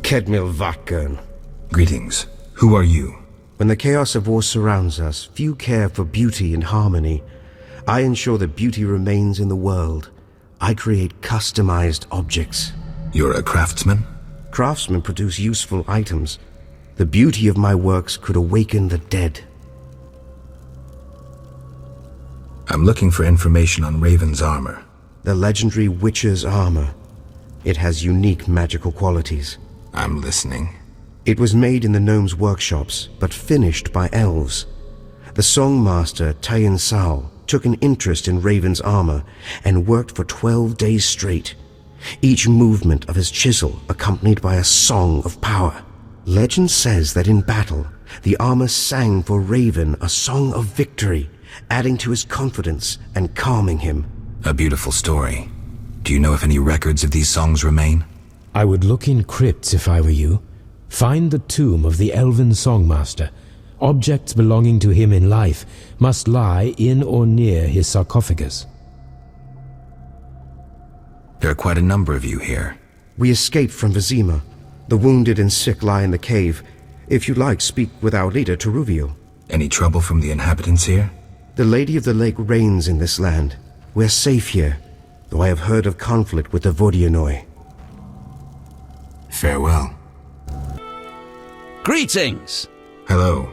Kedmil. Greetings. Who are you? When the chaos of war surrounds us, few care for beauty and harmony. I ensure that beauty remains in the world. I create customized objects. You're a craftsman? Craftsmen produce useful items. The beauty of my works could awaken the dead. I'm looking for information on Raven's armor. The legendary Witcher's armor. It has unique magical qualities. I'm listening. It was made in the gnomes' workshops, but finished by elves. The songmaster Tayan Sao took an interest in Raven's armor and worked for 12 days straight. Each movement of his chisel accompanied by a song of power. Legend says that in battle, the armor sang for Raven a song of victory, adding to his confidence and calming him. A beautiful story. Do you know if any records of these songs remain? I would look in crypts if I were you. Find the tomb of the elven songmaster. Objects belonging to him in life must lie in or near his sarcophagus. There are quite a number of you here. We escaped from Vizima. The wounded and sick lie in the cave. If you like, speak with our leader, Teruvio. Any trouble from the inhabitants here? The Lady of the Lake reigns in this land. We're safe here, though I have heard of conflict with the ๊vʲjɛ. Farewell. Greetings! Hello.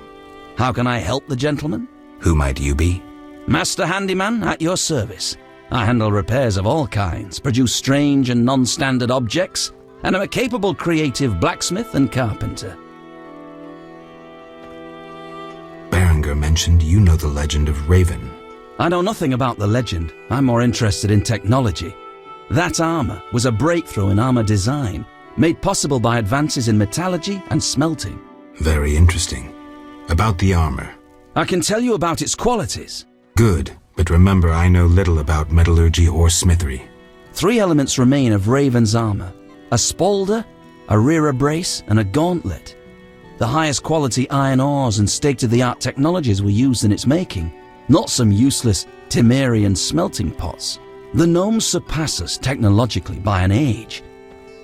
How can I help the gentleman? Who might you be? Master Handyman at your service. I handle repairs of all kinds, produce strange and non-standard objects, and am a capable creative blacksmith and carpenter. Berenger mentioned you know the legend of Raven. I know nothing about the legend. I'm more interested in technology. That armor was a breakthrough in armor design, made possible by advances in metallurgy and smelting. Very interesting. About the armor. I can tell you about its qualities. Good, but remember I know little about metallurgy or smithery. 3 elements remain of Raven's armor: a spalder, a rear brace, and a gauntlet. The highest quality iron ores and state-of-the-art technologies were used in its making, not some useless Temerian smelting pots. The gnomes surpass us technologically by an age.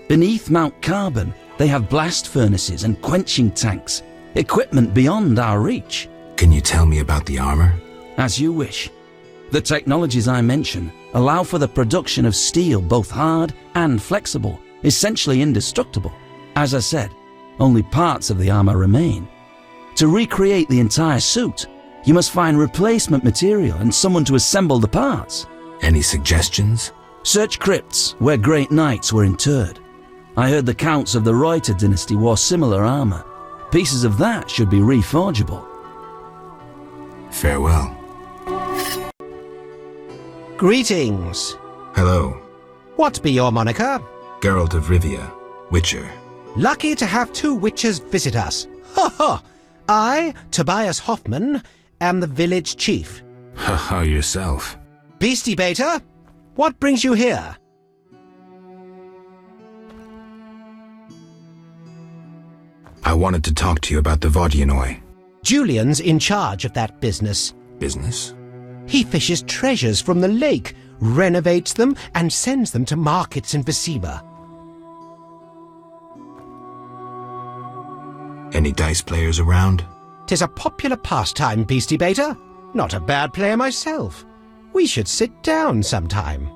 Beneath Mount Carbon, they have blast furnaces and quenching tanks, equipment beyond our reach. Can you tell me about the armor? As you wish. The technologies I mention allow for the production of steel both hard and flexible, essentially indestructible. As I said, only parts of the armor remain. To recreate the entire suit, you must find replacement material and someone to assemble the parts. Any suggestions? Search crypts where great knights were interred. I heard the counts of the Reuter dynasty wore similar armor. Pieces of that should be reforgeable. Farewell. Greetings. Hello. What be your moniker? Geralt of Rivia, Witcher. Lucky to have 2 witches visit us. Ha ha! I, Tobias Hoffman, am the village chief. Haha, yourself. Beastie Beta, what brings you here? I wanted to talk to you about the ๊vʲjɛ. Julian's in charge of that business. Business? He fishes treasures from the lake, renovates them, and sends them to markets in Vizima. Any dice players around? 'Tis a popular pastime, Beastie Beta. Not a bad player myself. We should sit down sometime.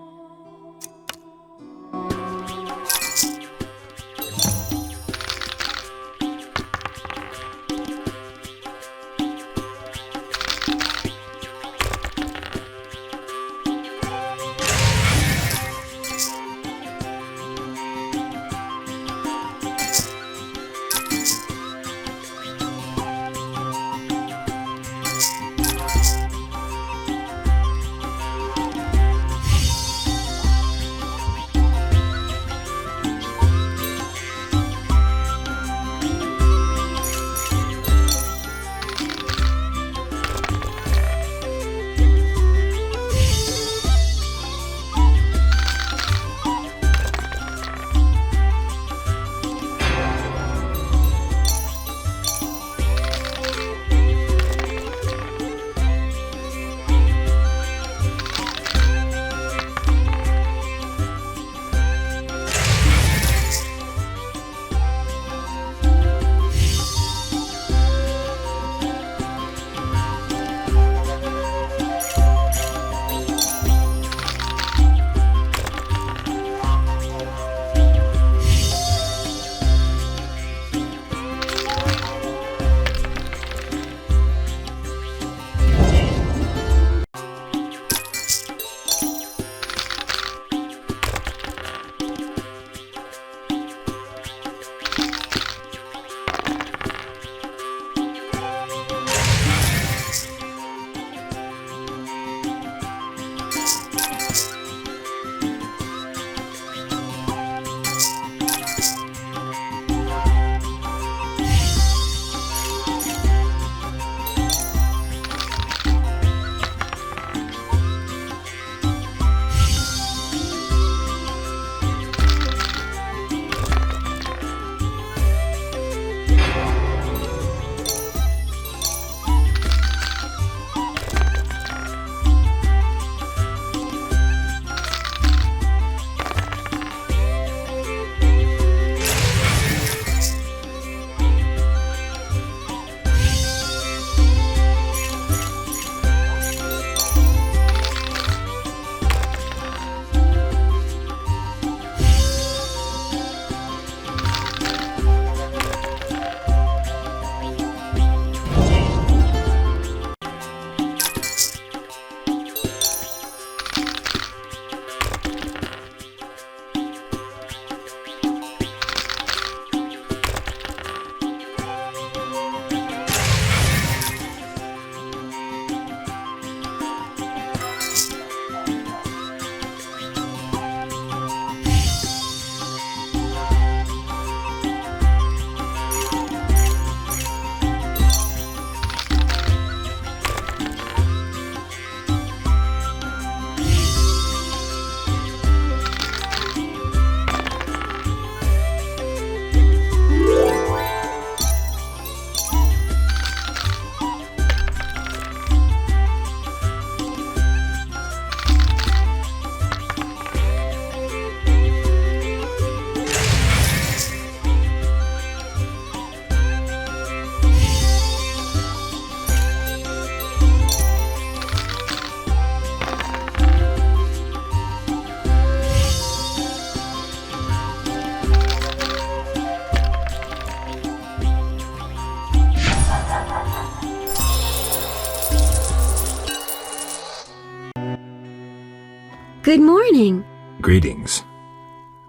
Good morning. Greetings.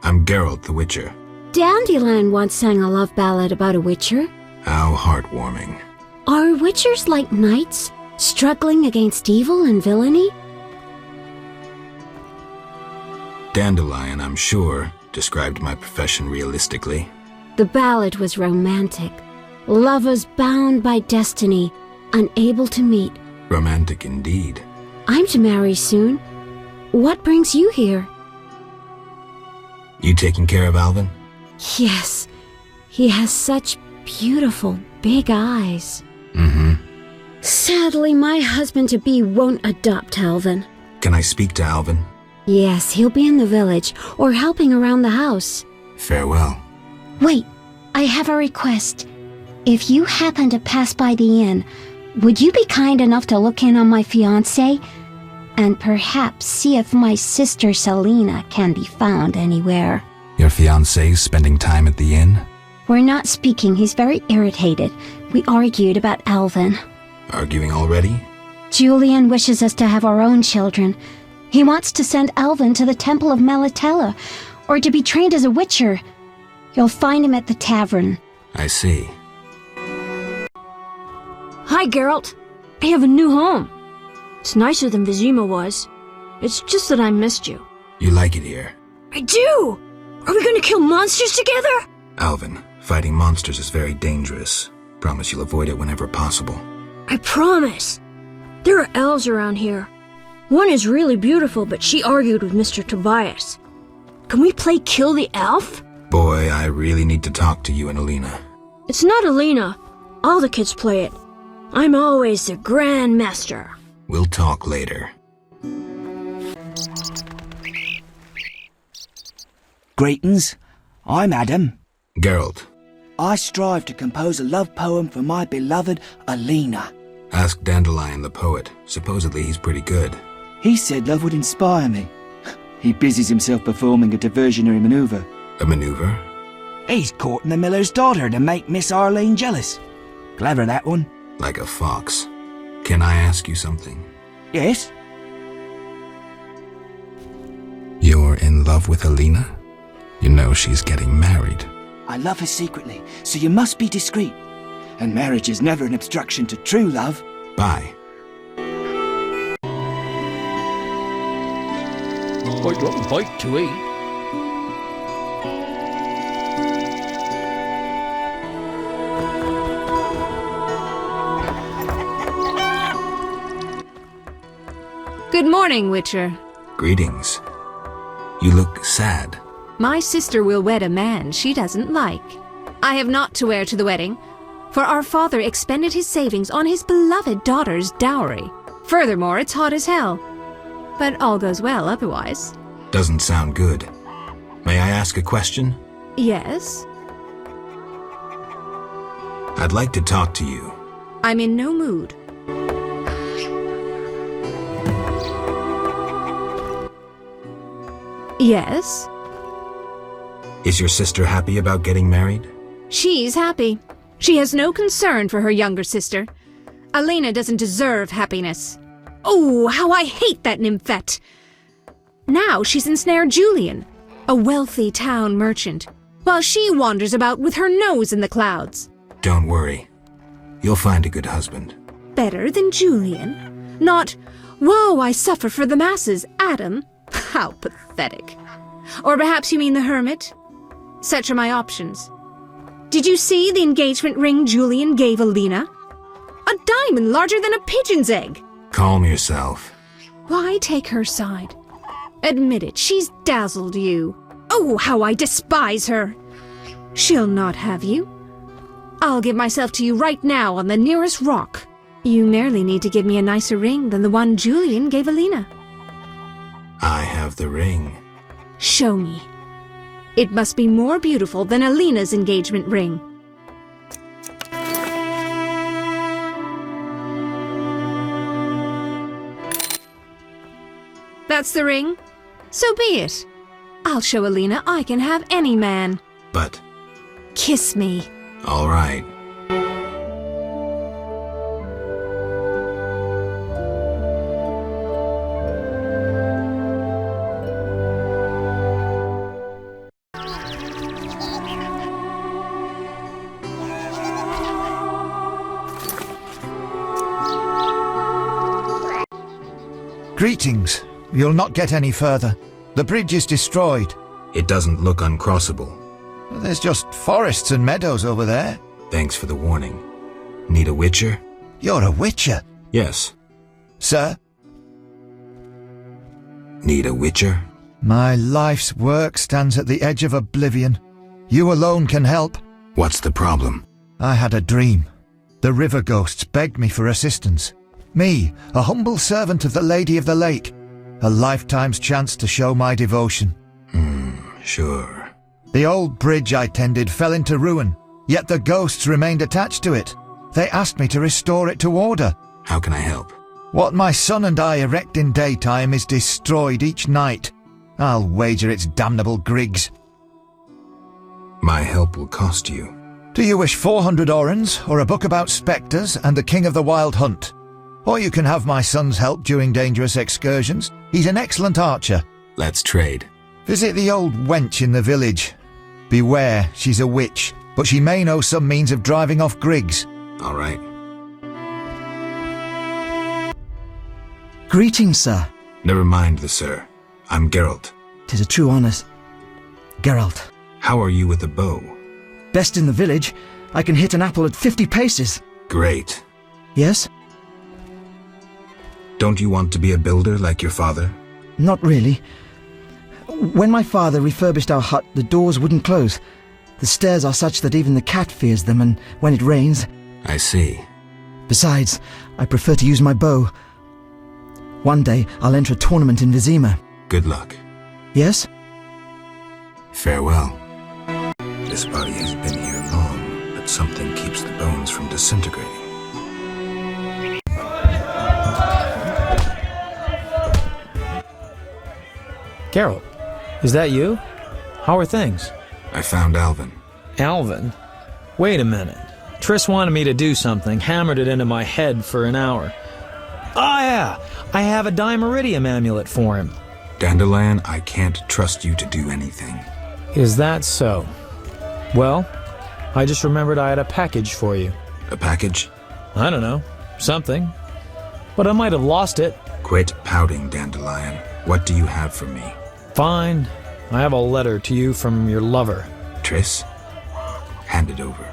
I'm Geralt the Witcher. Dandelion once sang a love ballad about a witcher. How heartwarming. Are witchers like knights, struggling against evil and villainy? Dandelion, I'm sure, described my profession realistically. The ballad was romantic. Lovers bound by destiny, unable to meet. Romantic indeed. I'm to marry soon. What brings you here? You taking care of Alvin? Yes, he has such beautiful big eyes. Mm-hmm. Sadly, my husband-to-be won't adopt Alvin. Can I speak to Alvin? Yes, he'll be in the village, or helping around the house. Farewell. Wait, I have a request. If you happen to pass by the inn, would you be kind enough to look in on my fiancé? And perhaps see if my sister Selena can be found anywhere. Your fiancé's spending time at the inn? We're not speaking. He's very irritated. We argued about Alvin. Arguing already? Julian wishes us to have our own children. He wants to send Alvin to the Temple of Melatella, or to be trained as a witcher. You'll find him at the tavern. I see. Hi, Geralt. I have a new home. It's nicer than Vizima was. It's just that I missed you. You like it here? I do! Are we gonna kill monsters together? Alvin, fighting monsters is very dangerous. Promise you'll avoid it whenever possible. I promise. There are elves around here. One is really beautiful, but she argued with Mr. Tobias. Can we play Kill the Elf? Boy, I really need to talk to you and Alina. It's not Alina. All the kids play it. I'm always the Grand Master. We'll talk later. Greetings. I'm Adam. Geralt, I strive to compose a love poem for my beloved Alina. ask Dandelion the poet. Supposedly he's pretty good. He said love would inspire me. He busies himself performing a diversionary maneuver. A maneuver? He's courting the miller's daughter to make Miss Arlene jealous. Clever, that one. Like a fox. Can I ask you something? Yes? You're in love with Alina? You know she's getting married. I love her secretly, so you must be discreet. And marriage is never an obstruction to true love. Bye. I'd like a bite to eat. Good morning, Witcher. Greetings. You look sad. My sister will wed a man she doesn't like. I have naught to wear to the wedding, for our father expended his savings on his beloved daughter's dowry. Furthermore, it's hot as hell. But all goes well otherwise. Doesn't sound good. May I ask a question? Yes? I'd like to talk to you. I'm in no mood. Yes? Is your sister happy about getting married? She's happy. She has no concern for her younger sister. Alina doesn't deserve happiness. Oh, how I hate that nymphette! Now she's ensnared Julian, a wealthy town merchant, while she wanders about with her nose in the clouds. Don't worry. You'll find a good husband. Better than Julian? Not, woe, I suffer for the masses, Adam. How pathetic. Or perhaps you mean the hermit? Such are my options. Did you see the engagement ring Julian gave Alina? A diamond larger than a pigeon's egg. Calm yourself. Why take her side? Admit it, she's dazzled you. Oh, how I despise her! She'll not have you. I'll give myself to you right now on the nearest rock. You merely need to give me a nicer ring than the one Julian gave Alina. I have the ring. Show me. It must be more beautiful than Alina's engagement ring. That's the ring? So be it. I'll show Alina I can have any man. But... Kiss me. all right. Greetings. You'll not get any further. The bridge is destroyed. It doesn't look uncrossable. There's just forests and meadows over there. Thanks for the warning. Need a witcher? You're a witcher? Yes. Sir? Need a witcher? My life's work stands at the edge of oblivion. You alone can help. What's the problem? I had a dream. The river ghosts begged me for assistance. Me, a humble servant of the Lady of the Lake. A lifetime's chance to show my devotion. Sure. The old bridge I tended fell into ruin, yet the ghosts remained attached to it. They asked me to restore it to order. How can I help? What my son and I erect in daytime is destroyed each night. I'll wager it's damnable grigs. My help will cost you. Do you wish 400 orens, or a book about spectres and the king of the wild hunt? Or you can have my son's help during dangerous excursions. He's an excellent archer. Let's trade. Visit the old wench in the village. Beware, she's a witch, but she may know some means of driving off grigs. All right. Greetings, sir. Never mind the sir. I'm Geralt. 'Tis a true honour. Geralt. How are you with the bow? Best in the village. I can hit an apple at 50 paces. Great. Yes? Don't you want to be a builder like your father? Not really. When my father refurbished our hut, the doors wouldn't close. The stairs are such that even the cat fears them, and when it rains... I see. Besides, I prefer to use my bow. One day, I'll enter a tournament in Vizima. Good luck. Yes? Farewell. This body has been here long, but something keeps the bones from disintegrating. Geralt, is that you? How are things? I found Alvin. Alvin? Wait a minute. Triss wanted me to do something, hammered it into my head for an hour. Oh yeah, I have a Dimeridium amulet for him. Dandelion, I can't trust you to do anything. Is that so? Well, I just remembered I had a package for you. A package? I don't know. Something. But I might have lost it. Quit pouting, Dandelion. What do you have for me? Fine. I have a letter to you from your lover. Triss? Hand it over.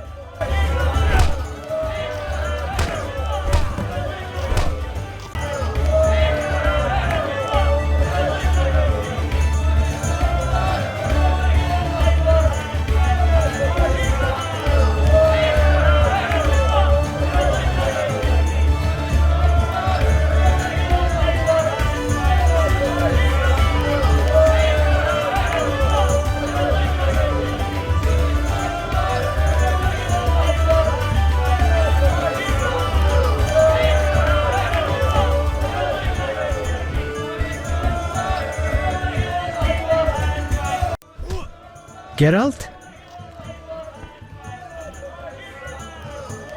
Geralt?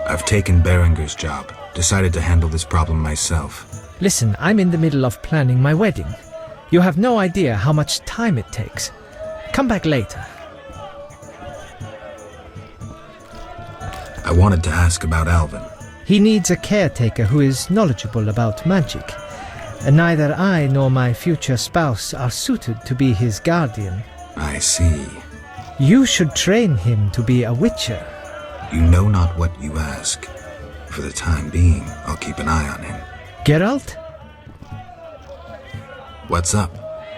I've taken Berenger's job. Decided to handle this problem myself. Listen, I'm in the middle of planning my wedding. You have no idea how much time it takes. Come back later. I wanted to ask about Alvin. He needs a caretaker who is knowledgeable about magic. And neither I nor my future spouse are suited to be his guardian. I see. You should train him to be a witcher. You know not what you ask. For the time being, I'll keep an eye on him. Geralt? What's up?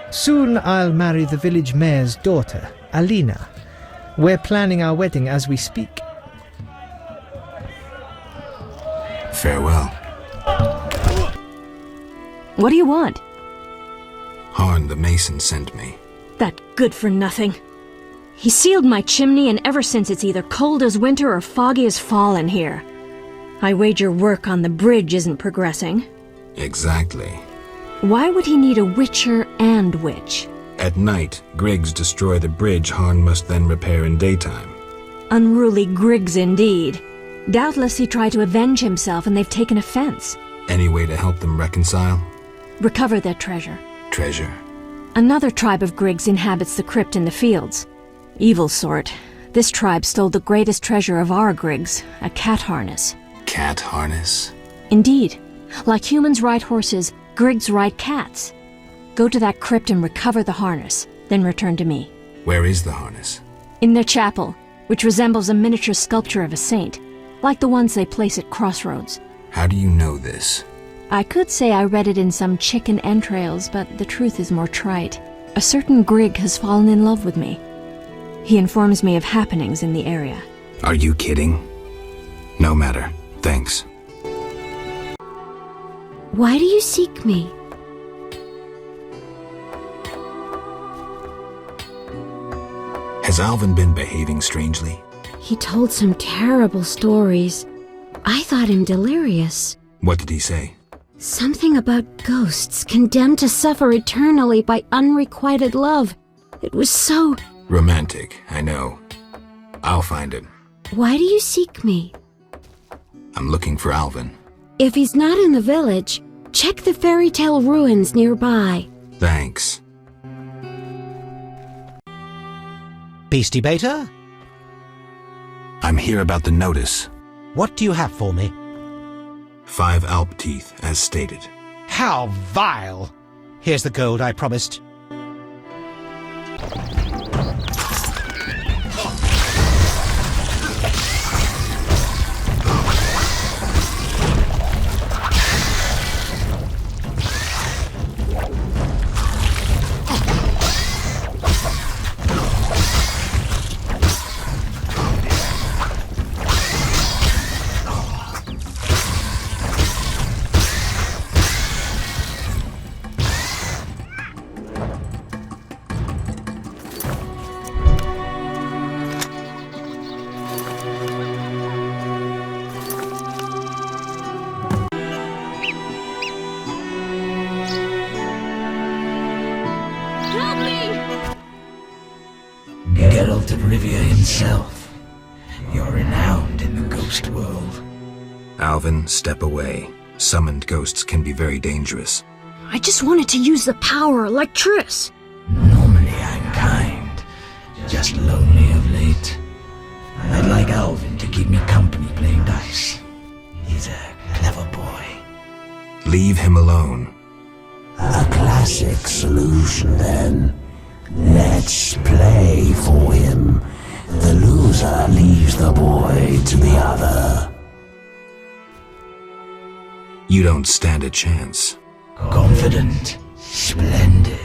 Soon I'll marry the village mayor's daughter, Alina. We're planning our wedding as we speak. Farewell. What do you want? Harn the mason sent me. That good-for-nothing. He sealed my chimney, and ever since it's either cold as winter or foggy as fall in here. I wager work on the bridge isn't progressing. Exactly. Why would he need a witcher and witch? At night, Griggs destroy the bridge Harn must then repair in daytime. Unruly Griggs indeed. Doubtless he tried to avenge himself, and they've taken offense. Any way to help them reconcile? Recover their treasure. Treasure? Another tribe of Griggs inhabits the crypt in the fields. Evil sort. This tribe stole the greatest treasure of our Griggs, a cat harness. Cat harness? Indeed. Like humans ride horses, Griggs ride cats. Go to that crypt and recover the harness, then return to me. Where is the harness? In their chapel, which resembles a miniature sculpture of a saint, like the ones they place at crossroads. How do you know this? I could say I read it in some chicken entrails, but the truth is more trite. A certain Grig has fallen in love with me. He informs me of happenings in the area. Are you kidding? No matter. Thanks. Why do you seek me? Has Alvin been behaving strangely? He told some terrible stories. I thought him delirious. What did he say? Something about ghosts condemned to suffer eternally by unrequited love. It was so... Romantic, I know. I'll find him. Why do you seek me? I'm looking for Alvin. If he's not in the village, check the fairy tale ruins nearby. Thanks. Beastie Beta? I'm here about the notice. What do you have for me? 5 Alp teeth, as stated. How vile! Here's the gold I promised. Geralt of Rivia himself. You're renowned in the ghost world. Alvin, step away. Summoned ghosts can be very dangerous. I just wanted to use the power, like Triss. Normally I'm kind, just lonely of late. I'd like Alvin to keep me company playing dice. He's a clever boy. Leave him alone. A classic solution, then. Let's play for him. The loser leaves the boy to the other. You don't stand a chance. Confident. Splendid.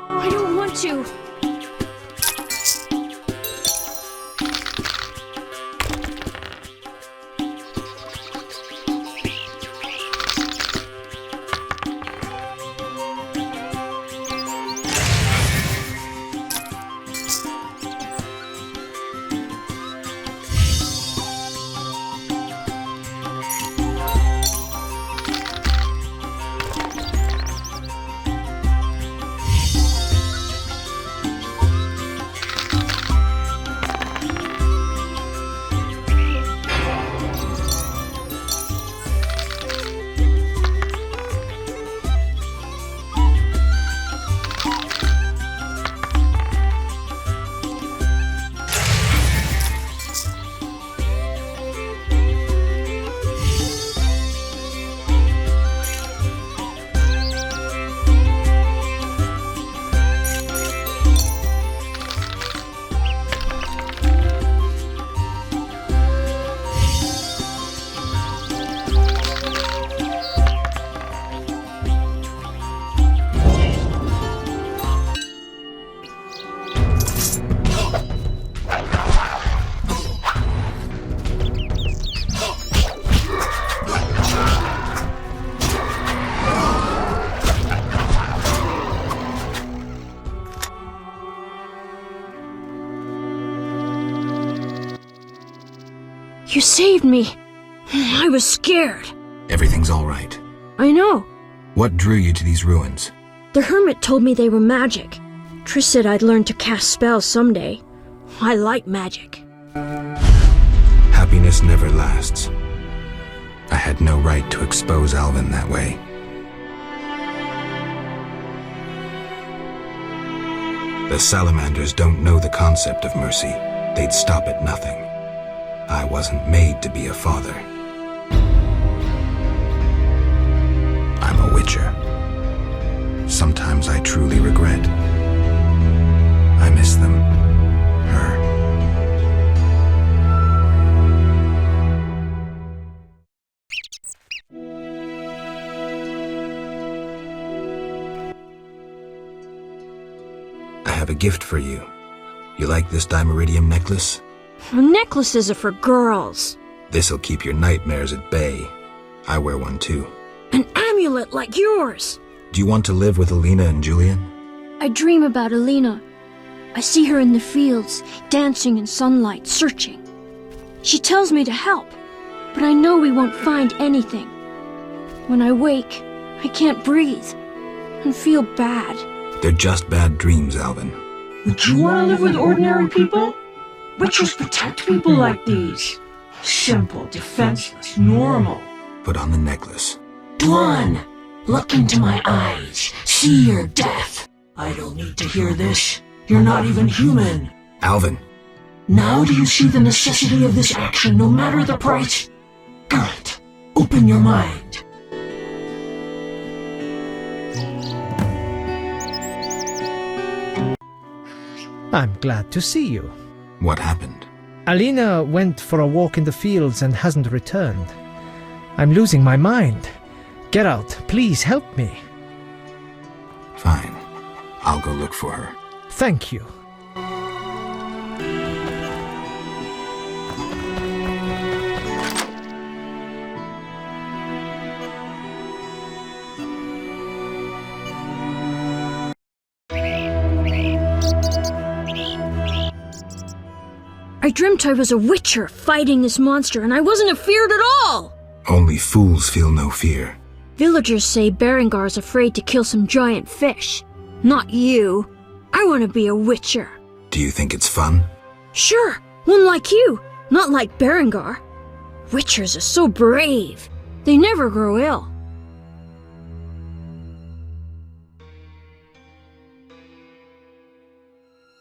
I don't want to. You saved me. I was scared. Everything's all right. I know. What drew you to these ruins? The hermit told me they were magic. Triss said I'd learn to cast spells someday. I like magic. Happiness never lasts. I had no right to expose Alvin that way. The salamanders don't know the concept of mercy. They'd stop at nothing. I wasn't made to be a father. am a witcher. Sometimes I truly regret. I miss them. Her. I have a gift for you. You like this dimeridium necklace? Necklaces are for girls. This'll keep your nightmares at bay. I wear one too. An amulet like yours. Do you want to live with Alina and Julian? I dream about Alina. I see her in the fields, dancing in sunlight, searching. She tells me to help, but I know we won't find anything. When I wake, I can't breathe and feel bad. They're just bad dreams, Alvin. Would you want to live with ordinary people? Witchers protect people like these. Simple, defenseless, normal. Put on the necklace. Dwan, look into my eyes. See your death. I don't need to hear this. You're not even human. Alvin. Now do you see the necessity of this action, no matter the price? Geralt, open your mind. I'm glad to see you. What happened? Alina went for a walk in the fields and hasn't returned. I'm losing my mind. Geralt, please help me. Fine. I'll go look for her. Thank you. I dreamt I was a witcher fighting this monster, and I wasn't afeared at all! Only fools feel no fear. Villagers say Berengar's afraid to kill some giant fish. Not you. I want to be a witcher. Do you think it's fun? Sure, one like you, not like Berengar. Witchers are so brave. They never grow ill.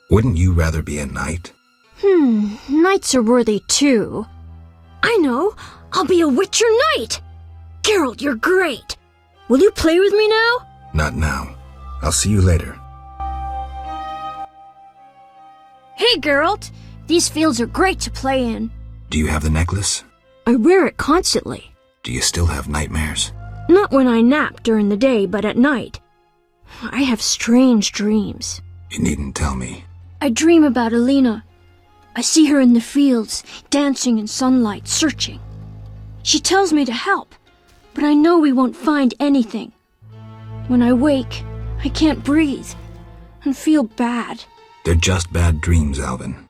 Wouldn't you rather be a knight? Knights are worthy too. I know, I'll be a witcher knight! Geralt, you're great! Will you play with me now? Not now. I'll see you later. Hey, Geralt! These fields are great to play in. Do you have the necklace? I wear it constantly. Do you still have nightmares? Not when I nap during the day, but at night. I have strange dreams. You needn't tell me. I dream about Alina. I see her in the fields, dancing in sunlight, searching. She tells me to help, but I know we won't find anything. When I wake, I can't breathe and feel bad. They're just bad dreams, Alvin.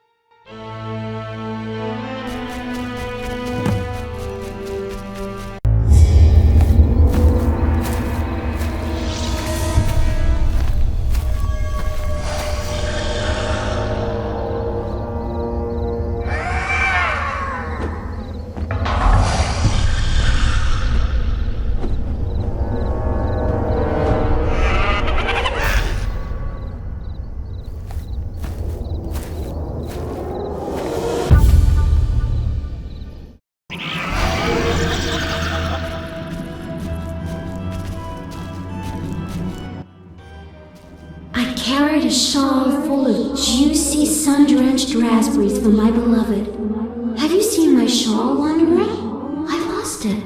A shawl full of juicy, sun-drenched raspberries for my beloved. Have you seen my shawl, Wanderer? I lost it.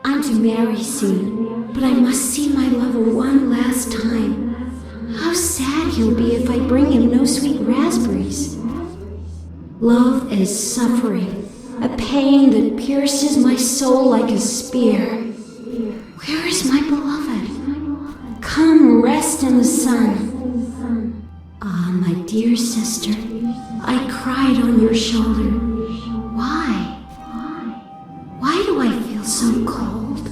I'm to marry soon, but I must see my lover one last time. How sad he'll be if I bring him no sweet raspberries. Love is suffering, a pain that pierces my soul like a spear. Where is my beloved? Come rest in the sun. Ah, my dear sister, I cried on your shoulder. Why? Why do I feel so cold?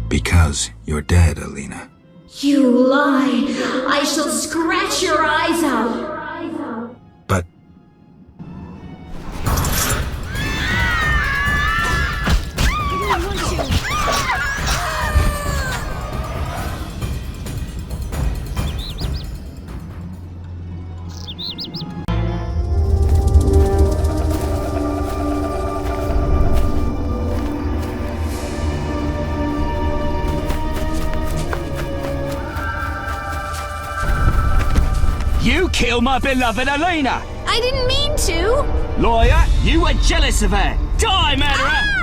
Because you're dead, Alina. You lie! I shall scratch your eyes out! But... kill my beloved Alina? I didn't mean to! Lawyer, you were jealous of her! Die, murderer! Ah!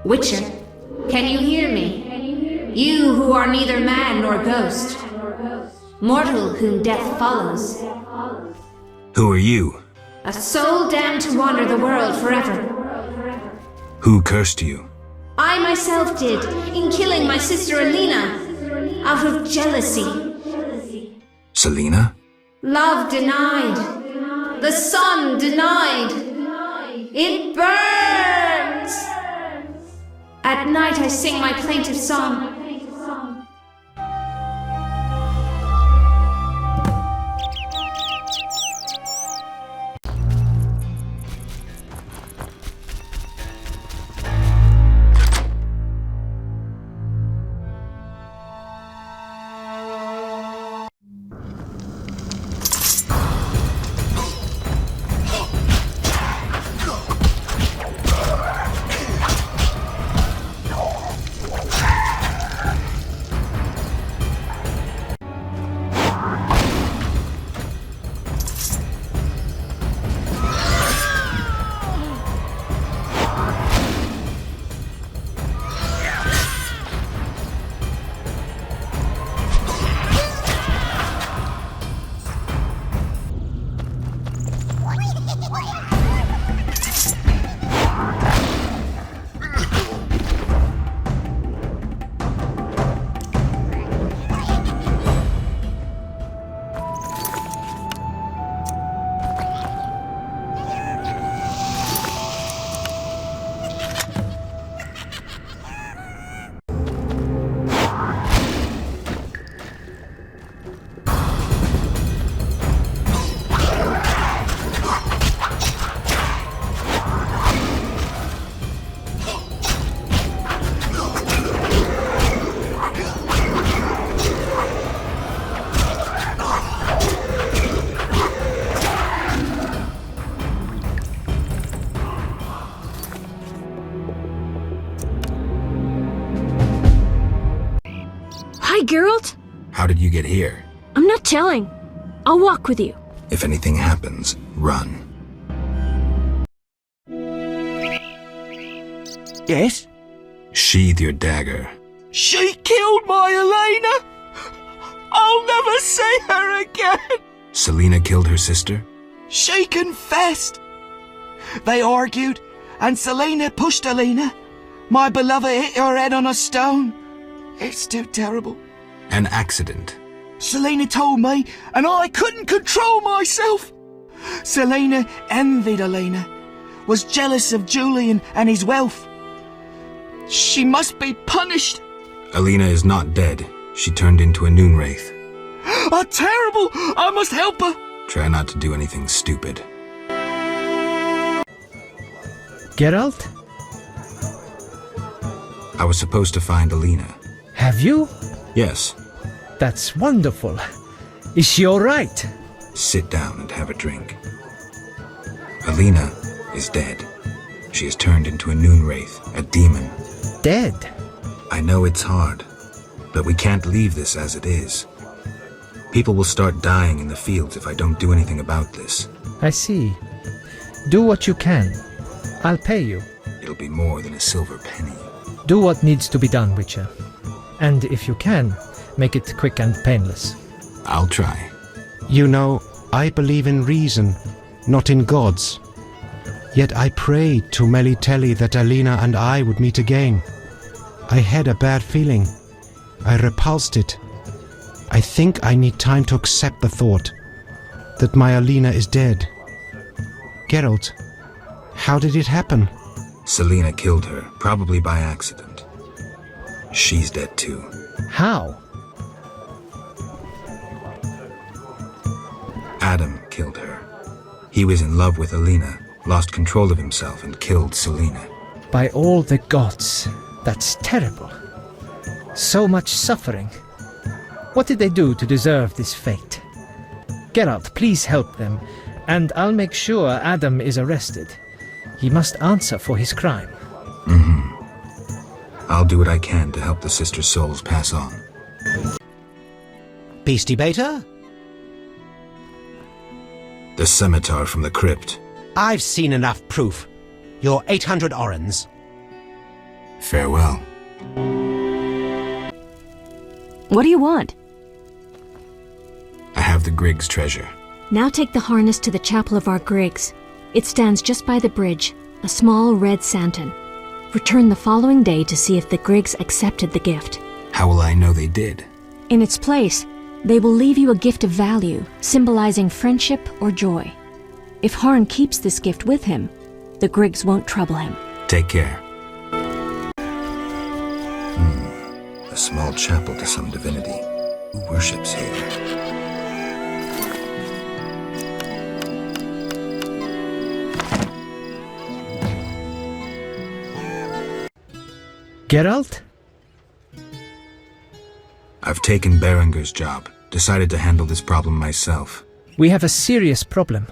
Witcher, can you hear me? You who are neither man nor ghost, mortal whom death follows. Who are you? A soul damned to wander the world forever. Who cursed you? I myself did, in killing my sister Alina, out of jealousy. Selena? Love denied. The sun denied. It burns! At night I sing my plaintive song. Hi, Geralt. How did you get here? I'm not telling. I'll walk with you. If anything happens, run. Yes? Sheathe your dagger. She killed my Alina! I'll never see her again! Selena killed her sister? She confessed! They argued, and Selena pushed Alina. My beloved hit her head on a stone. It's too terrible. An accident. Selena told me, and I couldn't control myself. Selena envied Alina, was jealous of Julian and his wealth. She must be punished. Alina is not dead. She turned into a noon wraith. Terrible! I must help her. Try not to do anything stupid. Geralt? I was supposed to find Alina. Have you? Yes. That's wonderful. Is she all right? Sit down and have a drink. Alina is dead. She has turned into a noon wraith, a demon. Dead? I know it's hard, but we can't leave this as it is. People will start dying in the fields if I don't do anything about this. I see. Do what you can. I'll pay you. It'll be more than a silver penny. Do what needs to be done, Witcher. And if you can, make it quick and painless. I'll try. You know, I believe in reason, not in gods. Yet I prayed to Melitele that Alina and I would meet again. I had a bad feeling. I repulsed it. I think I need time to accept the thought that my Alina is dead. Geralt, how did it happen? Selena killed her, probably by accident. She's dead too. How? Adam killed her. He was in love with Alina, lost control of himself and killed Selena. By all the gods, that's terrible. So much suffering. What did they do to deserve this fate? Geralt, please help them, and I'll make sure Adam is arrested. He must answer for his crime. I'll do what I can to help the sisters' souls pass on. Peace debater? The scimitar from the crypt. I've seen enough proof. Your 800 orens. Farewell. What do you want? I have the Griggs treasure. Now take the harness to the chapel of our Griggs. It stands just by the bridge, a small red santon. Return the following day to see if the Griggs accepted the gift. How will I know they did? In its place, they will leave you a gift of value, symbolizing friendship or joy. If Harn keeps this gift with him, the Griggs won't trouble him. Take care. A small chapel to some divinity. Who worships here? Geralt? I've taken Berenger's job. Decided to handle this problem myself. We have a serious problem.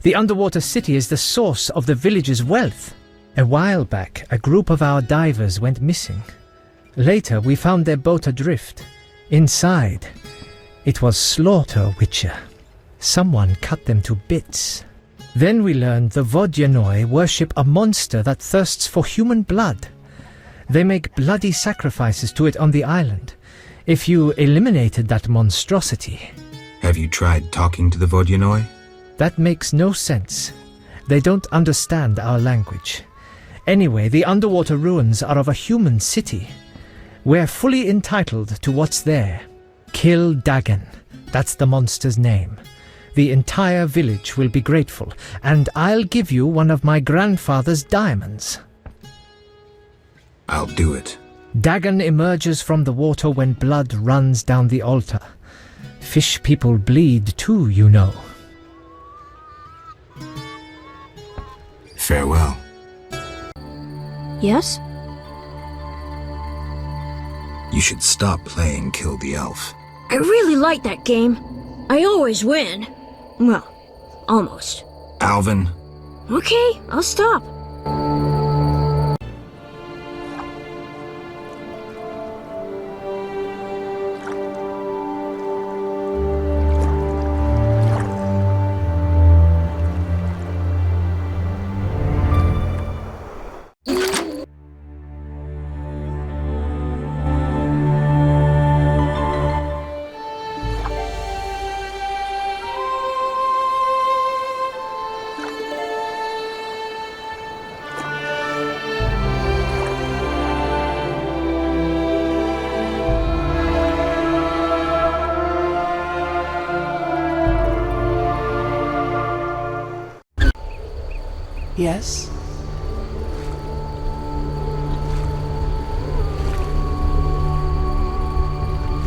The underwater city is the source of the village's wealth. A while back, a group of our divers went missing. Later, we found their boat adrift. Inside, it was Slaughter Witcher. Someone cut them to bits. Then we learned the ๊vʲjɛ worship a monster that thirsts for human blood. They make bloody sacrifices to it on the island. If you eliminated that monstrosity... Have you tried talking to the ๊vʲjɛ? That makes no sense. They don't understand our language. Anyway, the underwater ruins are of a human city. We're fully entitled to what's there. Kill Dagon. That's the monster's name. The entire village will be grateful, and I'll give you one of my grandfather's diamonds. I'll do it. Dagon emerges from the water when blood runs down the altar. Fish people bleed too, you know. Farewell. Yes? You should stop playing Kill the Elf. I really like that game. I always win. Well, almost. Alvin. Okay, I'll stop. Yes?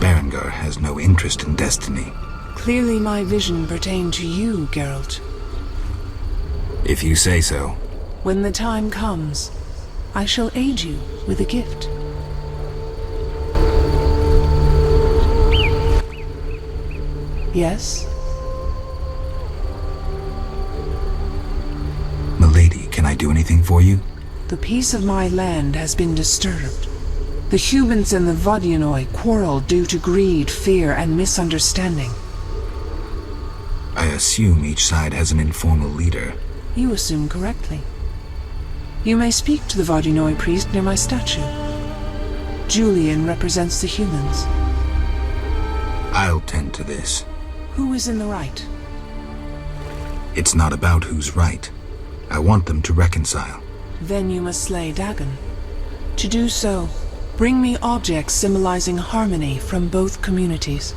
Berenger has no interest in destiny. Clearly my vision pertained to you, Geralt. If you say so. When the time comes, I shall aid you with a gift. Yes? Milady, can I do anything for you? The peace of my land has been disturbed. The humans and the ๊v뾱jɛ quarrel due to greed, fear, and misunderstanding. I assume each side has an informal leader. You assume correctly. You may speak to the ๊v뾱jɛ priest near my statue. Julian represents the humans. I'll tend to this. Who is in the right? It's not about who's right. I want them to reconcile. Then you must slay Dagon. To do so, bring me objects symbolizing harmony from both communities.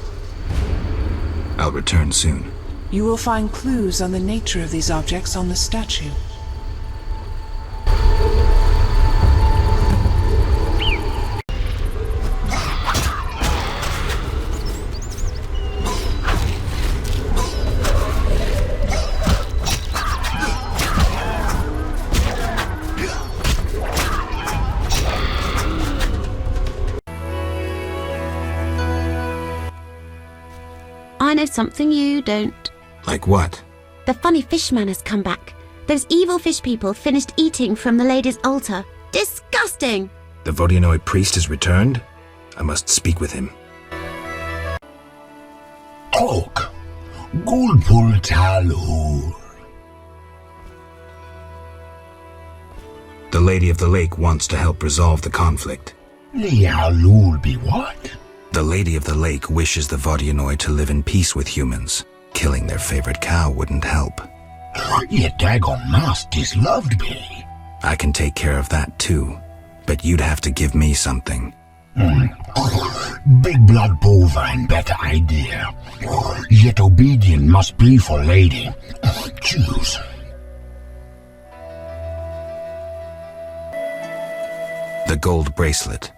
I'll return soon. You will find clues on the nature of these objects on the statue. I know something you don't. Like what? The funny fishman has come back. Those evil fish people finished eating from the lady's altar. Disgusting! The Vodyanoi priest has returned? I must speak with him. Talk. Gulpul Talur. The Lady of the Lake wants to help resolve the conflict. Lialul be what? The Lady of the Lake wishes the Vodyanoi to live in peace with humans. Killing their favorite cow wouldn't help. Ye dagon nasties loved me. I can take care of that too, but you'd have to give me something. Big blood bovine, better idea. Yet obedient must be for lady. Choose. The gold bracelet.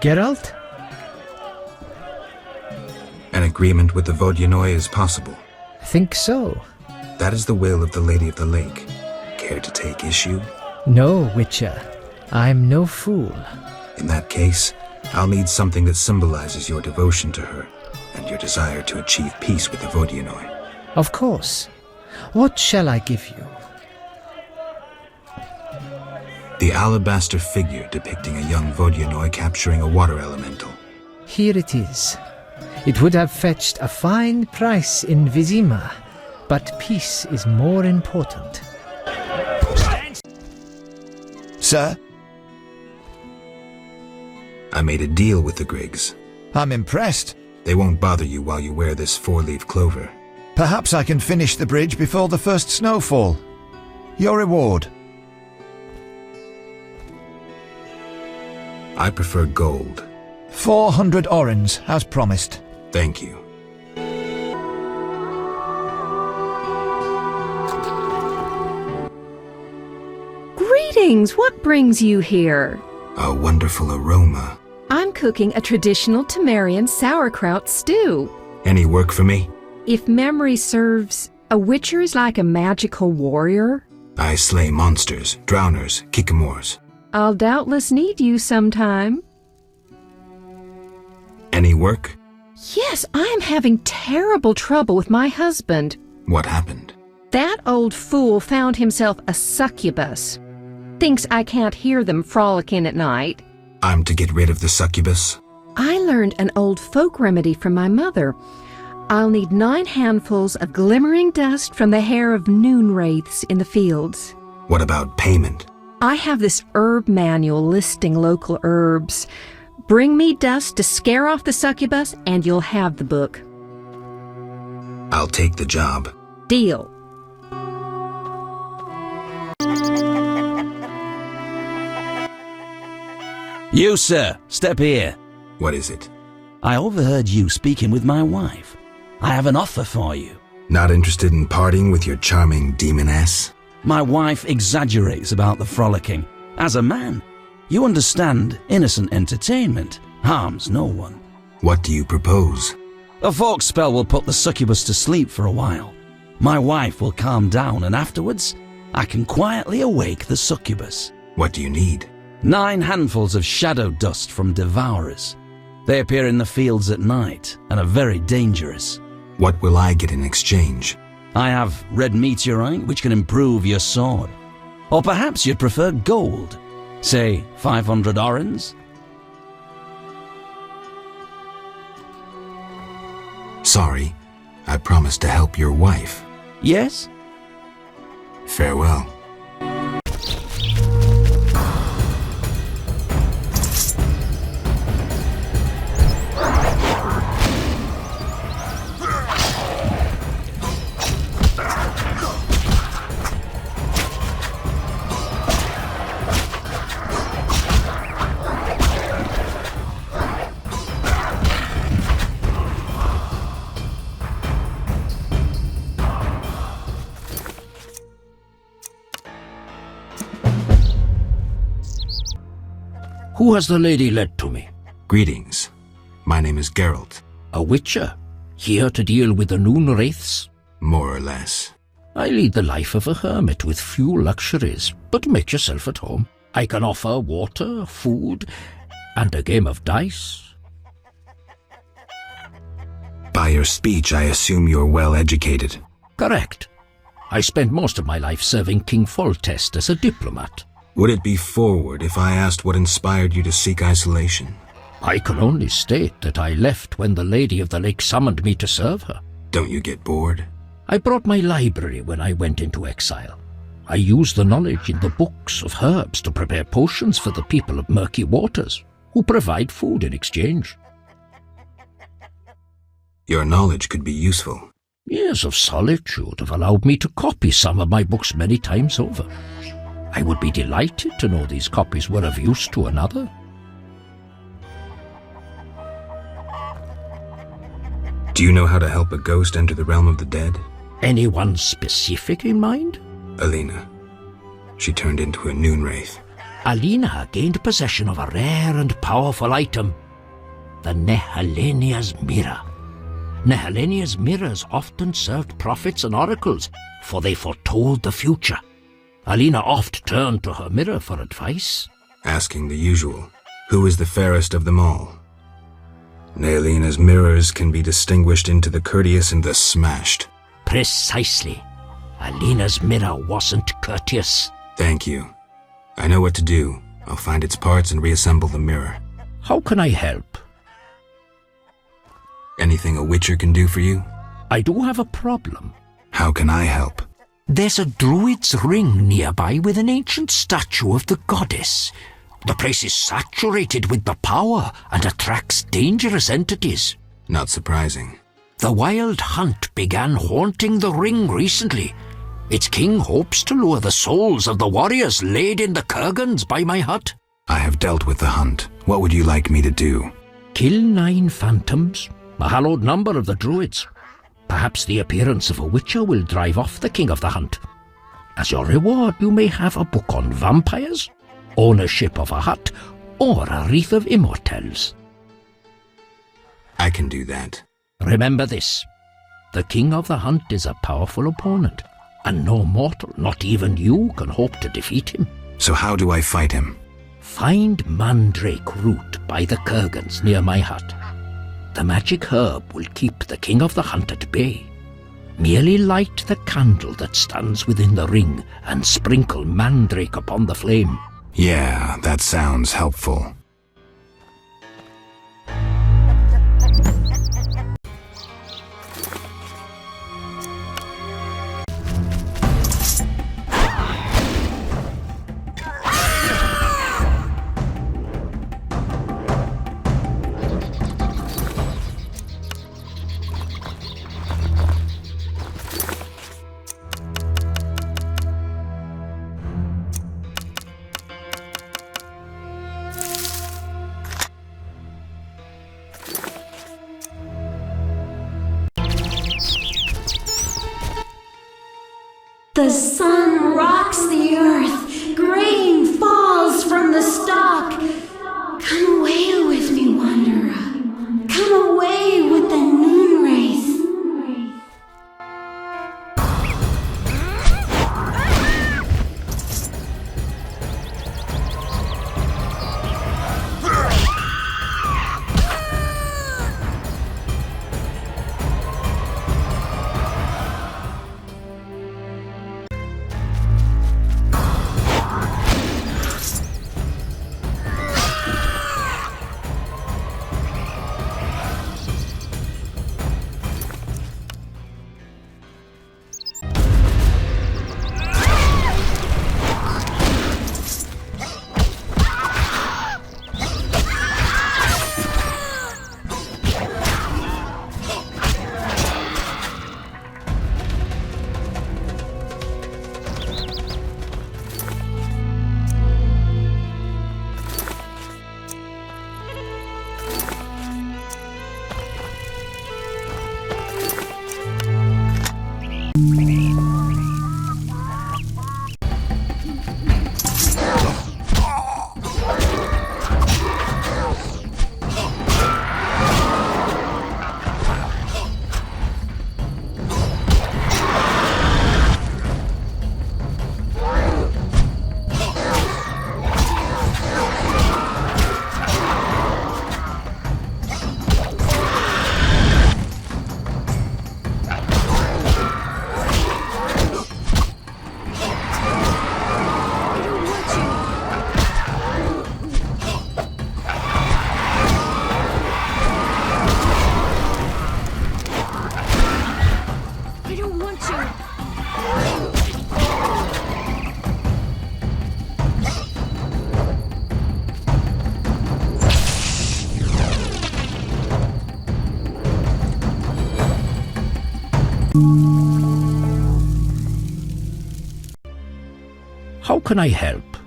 Geralt? An agreement with the Vodyanoi is possible. Think so. That is the will of the Lady of the Lake. Care to take issue? No, Witcher. I'm no fool. In that case, I'll need something that symbolizes your devotion to her and your desire to achieve peace with the Vodyanoi. Of course. What shall I give you? The alabaster figure depicting a young Vodyanoi capturing a water elemental. Here it is. It would have fetched a fine price in Vizima, but peace is more important. Sir? I made a deal with the Griggs. I'm impressed. They won't bother you while you wear this four-leaf clover. Perhaps I can finish the bridge before the first snowfall. Your reward. I prefer gold. 400 orens, as promised. Thank you. Greetings! What brings you here? A wonderful aroma. I'm cooking a traditional Temerian sauerkraut stew. Any work for me? If memory serves, a witcher is like a magical warrior. I slay monsters, drowners, kikimors. I'll doubtless need you sometime. Any work? Yes, I'm having terrible trouble with my husband. What happened? That old fool found himself a succubus. Thinks I can't hear them frolicking at night. I'm to get rid of the succubus? I learned an old folk remedy from my mother. I'll need 9 handfuls of glimmering dust from the hair of noon wraiths in the fields. What about payment? I have this herb manual listing local herbs. Bring me dust to scare off the succubus, and you'll have the book. I'll take the job. Deal. You, sir, step here. What is it? I overheard you speaking with my wife. I have an offer for you. Not interested in parting with your charming demoness? My wife exaggerates about the frolicking. As a man, you understand innocent entertainment harms no one. What do you propose? A folk spell will put the succubus to sleep for a while. My wife will calm down, and afterwards, I can quietly awake the succubus. What do you need? 9 handfuls of shadow dust from devourers. They appear in the fields at night and are very dangerous. What will I get in exchange? I have red meteorite, which can improve your sword. Or perhaps you'd prefer gold. Say 500 orens? Sorry, I promised to help your wife. Yes? Farewell. Who has the lady led to me? Greetings. My name is Geralt. A witcher? Here to deal with the noon wraiths? More or less. I lead the life of a hermit with few luxuries, but make yourself at home. I can offer water, food, and a game of dice. By your speech, I assume you're well educated. Correct. I spent most of my life serving King Foltest as a diplomat. Would it be forward if I asked what inspired you to seek isolation? I can only state that I left when the Lady of the Lake summoned me to serve her. Don't you get bored? I brought my library when I went into exile. I used the knowledge in the books of herbs to prepare potions for the people of Murky Waters, who provide food in exchange. Your knowledge could be useful. Years of solitude have allowed me to copy some of my books many times over. I would be delighted to know these copies were of use to another. Do you know how to help a ghost enter the realm of the dead? Anyone specific in mind? Alina. She turned into a noon wraith. Alina gained possession of a rare and powerful item, the Nehelenia's Mirror. Nehelenia's mirrors often served prophets and oracles, for they foretold the future. Alina oft turned to her mirror for advice. Asking the usual, who is the fairest of them all? Nehelenia's mirrors can be distinguished into the courteous and the smashed. Precisely. Alina's mirror wasn't courteous. Thank you. I know what to do. I'll find its parts and reassemble the mirror. How can I help? Anything a witcher can do for you? I do have a problem. How can I help? There's a druid's ring nearby with an ancient statue of the goddess. The place is saturated with the power and attracts dangerous entities. Not surprising. The Wild Hunt began haunting the ring recently. Its king hopes to lure the souls of the warriors laid in the kurgans by my hut. I have dealt with the hunt. What would you like me to do? Kill 9 phantoms, a hallowed number of the druids. Perhaps the appearance of a witcher will drive off the king of the hunt. As your reward, you may have a book on vampires, ownership of a hut, or a wreath of immortelles. I can do that. Remember this. The king of the hunt is a powerful opponent, and no mortal, not even you, can hope to defeat him. So how do I fight him? Find mandrake root by the kurgans near my hut. The magic herb will keep the king of the hunt at bay. Merely light the candle that stands within the ring and sprinkle mandrake upon the flame. Yeah, that sounds helpful. The sun rocks the earth, grain falls from the stalk. Come away with me, wanderer. Come away with the moon wraith. can I help?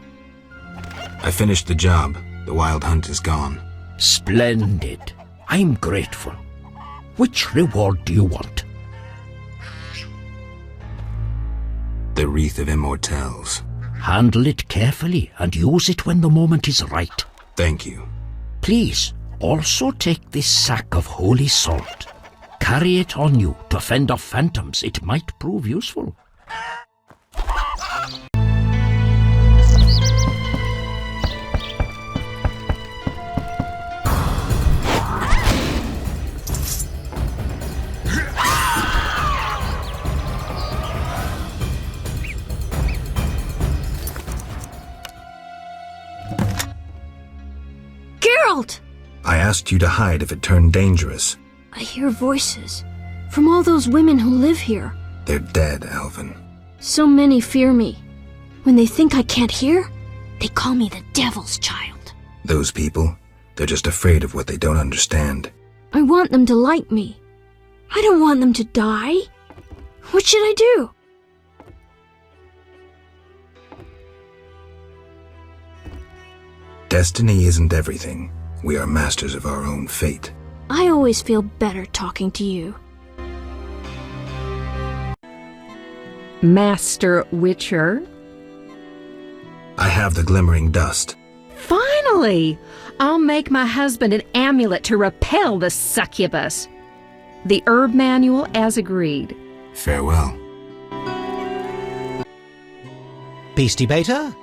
I finished the job. The wild hunt is gone. Splendid. I'm grateful. Which reward do you want? The Wreath of Immortelles. Handle it carefully and use it when the moment is right. Thank you. Please, also take this sack of holy salt. Carry it on you to fend off phantoms. It might prove useful. Geralt! I asked you to hide if it turned dangerous. I hear voices from all those women who live here. They're dead, Alvin. So many fear me. When they think I can't hear, they call me the Devil's Child. Those people, they're just afraid of what they don't understand. I want them to like me. I don't want them to die. What should I do? Destiny isn't everything. We are masters of our own fate. I always feel better talking to you. Master Witcher? I have the glimmering dust. Finally! I'll make my husband an amulet to repel the succubus. The herb manual as agreed. Farewell. Beastie Beta?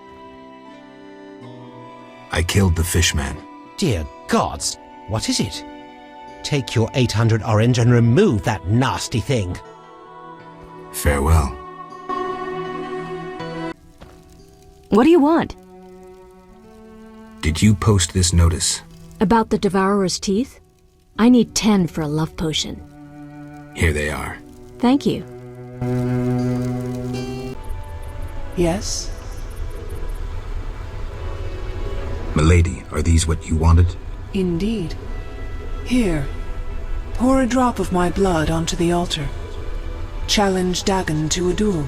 I killed the fishman. Dear gods, what is it? Take your 800 orange and remove that nasty thing. Farewell. What do you want? Did you post this notice? About the Devourer's teeth? I need 10 for a love potion. Here they are. Thank you. Yes? Milady, are these what you wanted? Indeed. Here, pour a drop of my blood onto the altar. Challenge Dagon to a duel.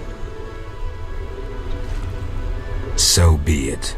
So be it.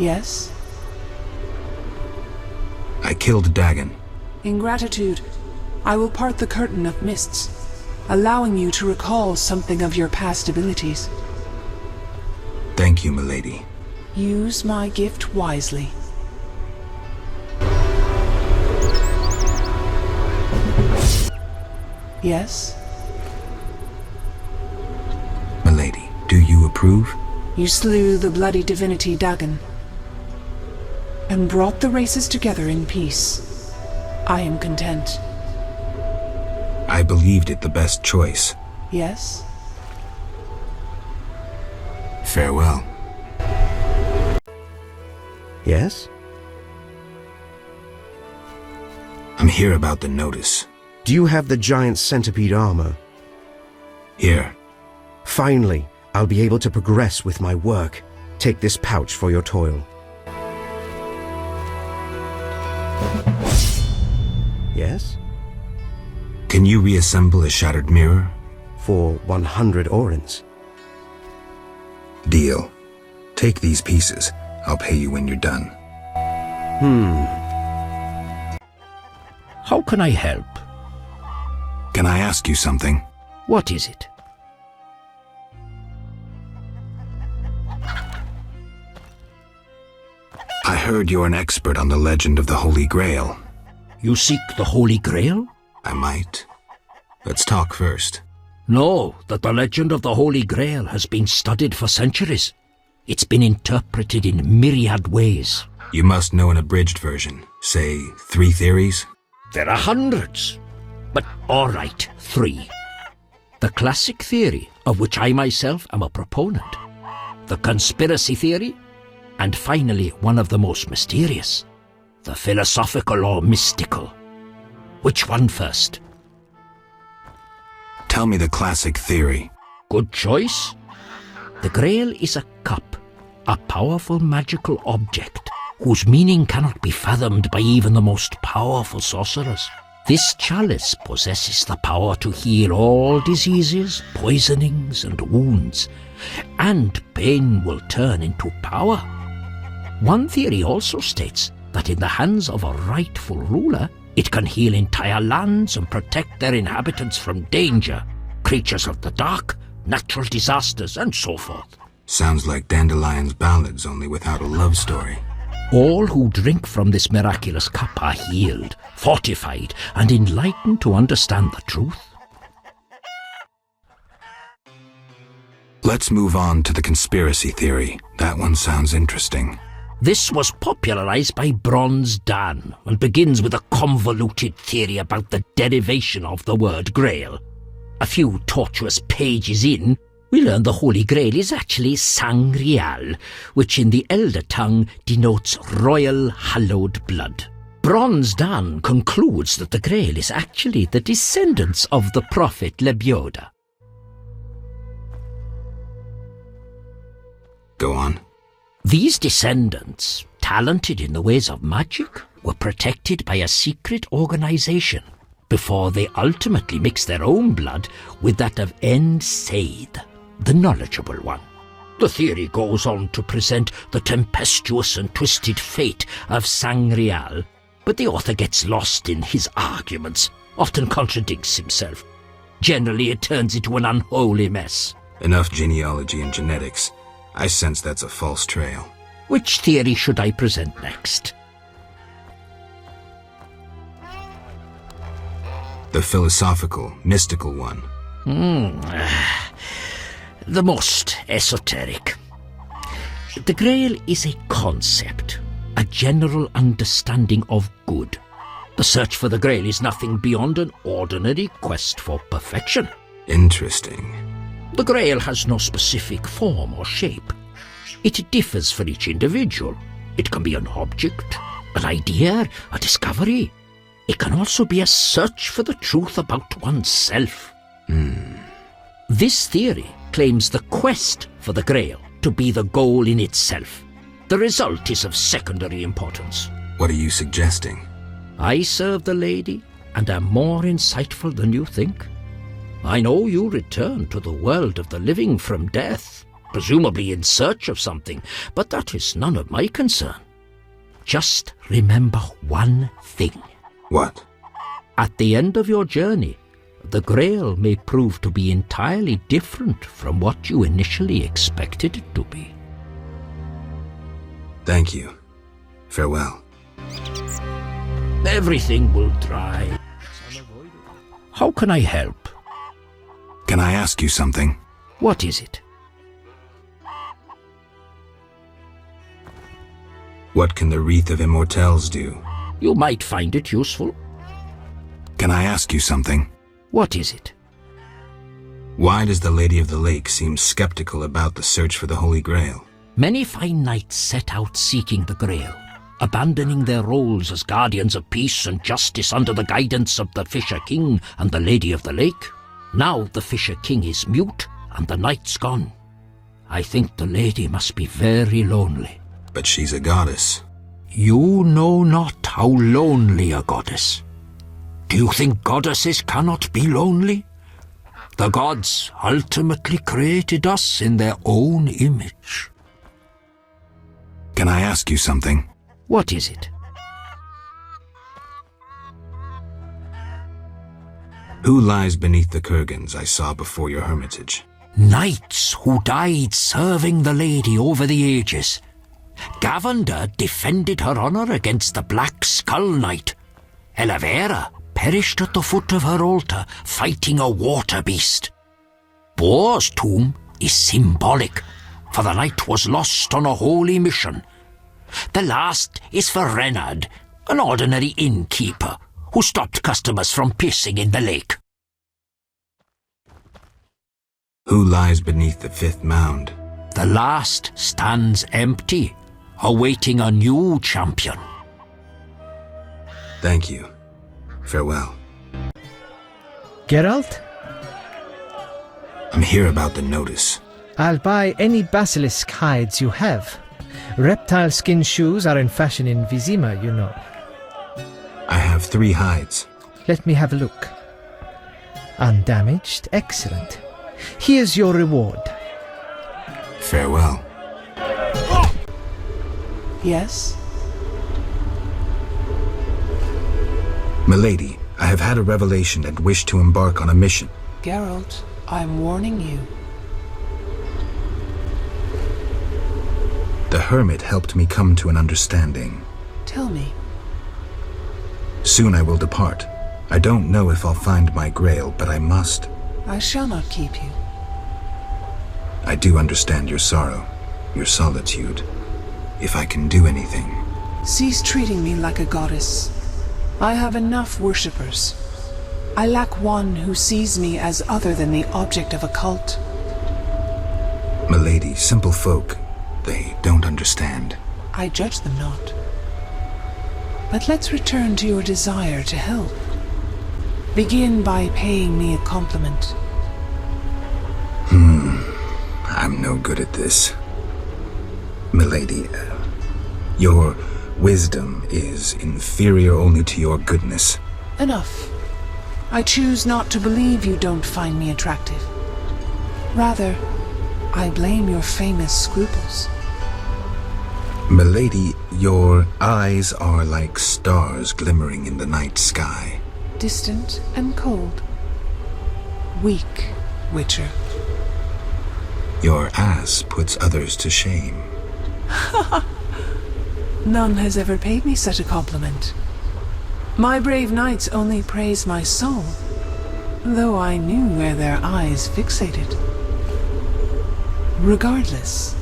Yes? I killed Dagon. In gratitude, I will part the curtain of mists, allowing you to recall something of your past abilities. Thank you, milady. Use my gift wisely. Yes? Milady, do you approve? You slew the bloody divinity Dagon, and brought the races together in peace. I am content. I believed it the best choice. Yes? Farewell. Yes? I'm here about the notice. Do you have the giant centipede armor? Here. Finally, I'll be able to progress with my work. Take this pouch for your toil. Yes? Can you reassemble a shattered mirror? For 100 orens. Deal. Take these pieces. I'll pay you when you're done. How can I help? Can I ask you something? What is it? I heard you're an expert on the legend of the Holy Grail. You seek the Holy Grail? I might. Let's talk first. Know that the legend of the Holy Grail has been studied for centuries. It's been interpreted in myriad ways. You must know an abridged version. Say, 3 theories? There are hundreds. But all right, 3. The classic theory, of which I myself am a proponent. The conspiracy theory. And finally, one of the most mysterious. The philosophical or mystical. Which one first? Tell me the classic theory. Good choice. The Grail is a cup, a powerful magical object, whose meaning cannot be fathomed by even the most powerful sorcerers. This chalice possesses the power to heal all diseases, poisonings, and wounds, and pain will turn into power. One theory also states that in the hands of a rightful ruler, it can heal entire lands and protect their inhabitants from danger, creatures of the dark, natural disasters, and so forth. Sounds like Dandelion's ballads, only without a love story. All who drink from this miraculous cup are healed, fortified, and enlightened to understand the truth. Let's move on to the conspiracy theory. That one sounds interesting. This was popularized by Bronze Dan and begins with a convoluted theory about the derivation of the word Grail. A few tortuous pages in, we learn the Holy Grail is actually Sangreal, which in the Elder tongue denotes royal hallowed blood. Bronze Dan concludes that the Grail is actually the descendants of the prophet Lebioda. Go on. These descendants, talented in the ways of magic, were protected by a secret organization before they ultimately mixed their own blood with that of Seyd, the knowledgeable one. The theory goes on to present the tempestuous and twisted fate of Sangreal, but the author gets lost in his arguments, often contradicts himself. Generally, it turns into an unholy mess. Enough genealogy and genetics. I sense that's a false trail. Which theory should I present next? The philosophical, mystical one. The most esoteric. The Grail is a concept, a general understanding of good. The search for the Grail is nothing beyond an ordinary quest for perfection. Interesting. The Grail has no specific form or shape. It differs for each individual. It can be an object, an idea, a discovery. It can also be a search for the truth about oneself. This theory claims the quest for the Grail to be the goal in itself. The result is of secondary importance. What are you suggesting? I serve the lady and am more insightful than you think. I know you return to the world of the living from death. presumably in search of something, but that is none of my concern. Just remember one thing. What? At the end of your journey, the Grail may prove to be entirely different from what you initially expected it to be. Thank you. Farewell. Everything will dry. How can I help? Can I ask you something? What is it? What can the Wreath of Immortelles do? You might find it useful. Can I ask you something? What is it? Why does the Lady of the Lake seem skeptical about the search for the Holy Grail? Many fine knights set out seeking the Grail, abandoning their roles as guardians of peace and justice under the guidance of the Fisher King and the Lady of the Lake. Now the Fisher King is mute and the knight's gone. I think the lady must be very lonely. But she's a goddess. You know not how lonely a goddess. Do you think goddesses cannot be lonely? The gods ultimately created us in their own image. Can I ask you something? What is it? Who lies beneath the kurgans I saw before your hermitage? Knights who died serving the lady over the ages. Gavender defended her honor against the Black Skull Knight. ævʲjɛ perished at the foot of her altar fighting a water beast. Bor's tomb is symbolic, for the knight was lost on a holy mission. The last is for Reynard, an ordinary innkeeper who stopped customers from pissing in the lake. Who lies beneath the fifth mound? The last stands empty, awaiting a new champion. Thank you. Farewell. Geralt? I'm here about the notice. I'll buy any basilisk hides you have. Reptile skin shoes are in fashion in Vizima, you know. I have 3 hides. Let me have a look. Undamaged? Excellent. Here's your reward. Farewell. Yes? Milady, I have had a revelation and wish to embark on a mission. Geralt, I'm warning you. The hermit helped me come to an understanding. Tell me. Soon I will depart. I don't know if I'll find my grail, but I must. I shall not keep you. I do understand your sorrow, your solitude. If I can do anything. Cease treating me like a goddess. I have enough worshippers. I lack one who sees me as other than the object of a cult. Milady, simple folk, they don't understand. I judge them not. But let's return to your desire to help. Begin by paying me a compliment. I'm no good at this. Milady, your wisdom is inferior only to your goodness. Enough. I choose not to believe you don't find me attractive. Rather, I blame your famous scruples. Milady, your eyes are like stars glimmering in the night sky. Distant and cold. Weak, Witcher. Your ass puts others to shame. None has ever paid me such a compliment. My brave knights only praise my soul, though I knew where their eyes fixated. Regardless,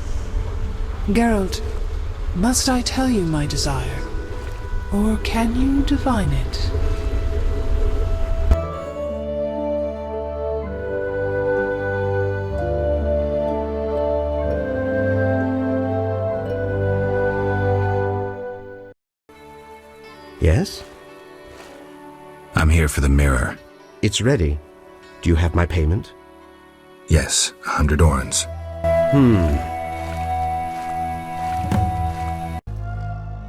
Geralt, must I tell you my desire, or can you divine it? Yes? I'm here for the mirror. It's ready. Do you have my payment? Yes, 100 orens.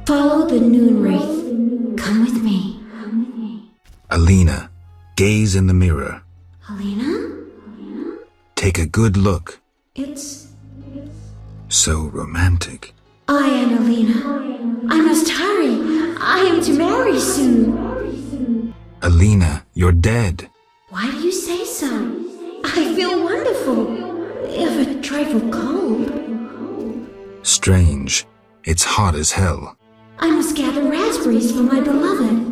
Follow the noon wraith. Come with me. Alina, gaze in the mirror. Alina? Take a good look. It's So romantic. I am Alina. I must hurry. I am to marry soon. Alina, you're dead. Why do you say so? I feel wonderful, if a trifle cold. Strange. It's hot as hell. I must gather raspberries for my beloved.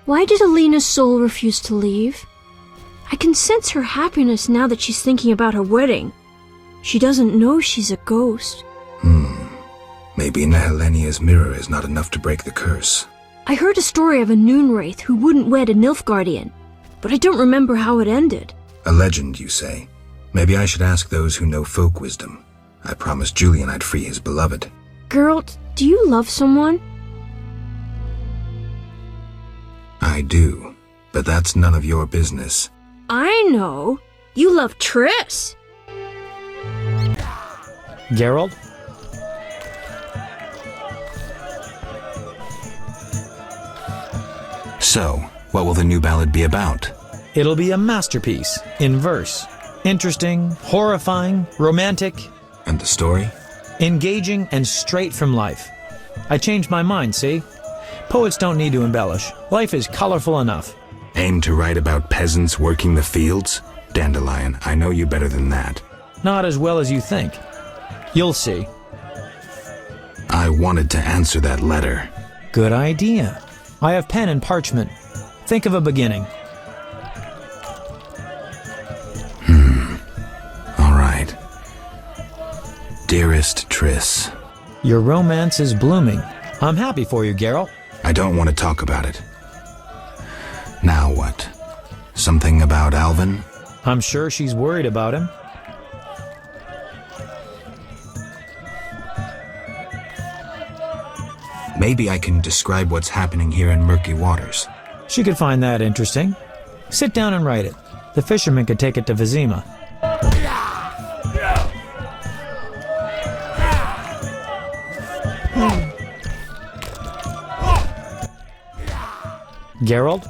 Why did Alina's soul refuse to leave? I can sense her happiness now that she's thinking about her wedding. She doesn't know she's a ghost. Maybe Nehelenia's mirror is not enough to break the curse. I heard a story of a Noonwraith who wouldn't wed a Nilfgaardian, but I don't remember how it ended. A legend, you say? Maybe I should ask those who know folk wisdom. I promised Julian I'd free his beloved. Geralt, do you love someone? I do, but that's none of your business. I know. You love Triss. Geralt? So, what will the new ballad be about? It'll be a masterpiece, in verse. Interesting, horrifying, romantic. And the story? Engaging and straight from life. I changed my mind, see? Poets don't need to embellish. Life is colorful enough. Aim to write about peasants working the fields? Dandelion, I know you better than that. Not as well as you think. You'll see. I wanted to answer that letter. Good idea. I have pen and parchment. Think of a beginning. All right. Dearest Triss. Your romance is blooming. I'm happy for you, Geralt. I don't want to talk about it. Now what? Something about Alvin? I'm sure she's worried about him. Maybe I can describe what's happening here in murky waters. She could find that interesting. Sit down and write it. The fisherman could take it to ๊vəhjɛ. Geralt?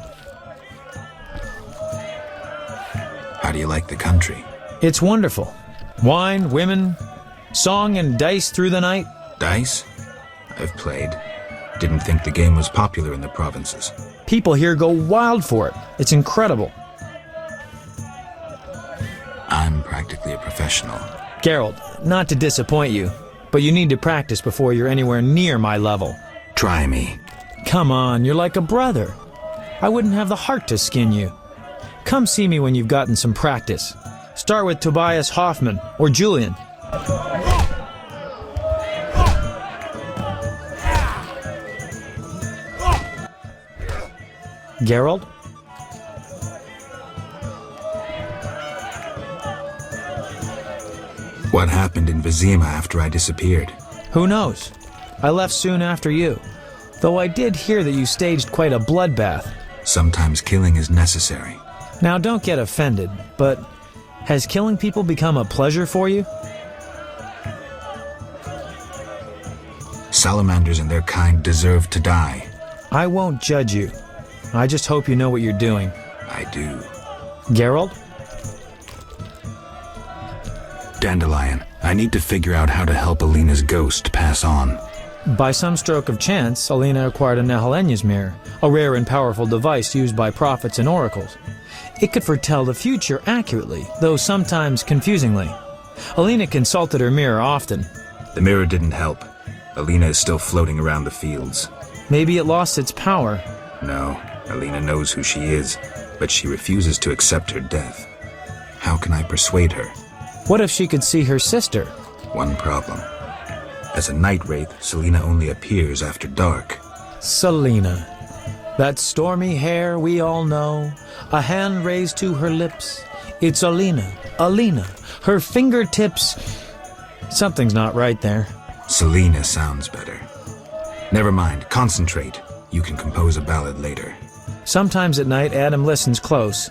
How do you like the country? It's wonderful. Wine, women, song and dice through the night. Dice? I've played. Didn't think the game was popular in the provinces. People here go wild for it. It's incredible. I'm practically a professional. Geralt, not to disappoint you, but you need to practice before you're anywhere near my level. Try me. Come on, you're like a brother. I wouldn't have the heart to skin you. Come see me when you've gotten some practice. Start with Tobias Hoffman or Julian. Geralt? What happened in ๊vəhjɛ after I disappeared? Who knows? I left soon after you, though I did hear that you staged quite a bloodbath. Sometimes killing is necessary. Now don't get offended, but has killing people become a pleasure for you? Salamanders and their kind deserve to die. I won't judge you. I just hope you know what you're doing. I do. Geralt? Dandelion, I need to figure out how to help Alina's ghost pass on. By some stroke of chance, Alina acquired a Nehelenia's mirror, a rare and powerful device used by prophets and oracles. It could foretell the future accurately, though sometimes confusingly. Alina consulted her mirror often. The mirror didn't help. Alina is still floating around the fields. Maybe it lost its power. No, Alina knows who she is, but she refuses to accept her death. How can I persuade her? What if she could see her sister? One problem. As a night wraith, Selena only appears after dark. Selena. That stormy hair we all know, a hand raised to her lips. It's Alina, Alina, her fingertips. Something's not right there. Selena sounds better. Never mind, concentrate. You can compose a ballad later. Sometimes at night Adam listens close.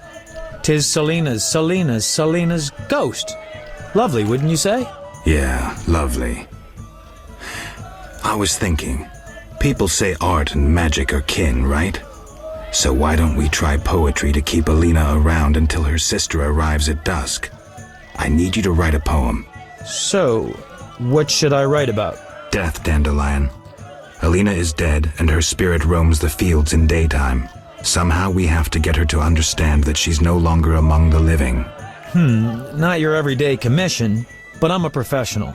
'Tis Selena's ghost. Lovely, wouldn't you say? Yeah, lovely. I was thinking, people say art and magic are kin, right? So why don't we try poetry to keep Alina around until her sister arrives at dusk? I need you to write a poem. So, what should I write about? Death, Dandelion. Alina is dead, and her spirit roams the fields in daytime. Somehow we have to get her to understand that she's no longer among the living. Not your everyday commission, but I'm a professional.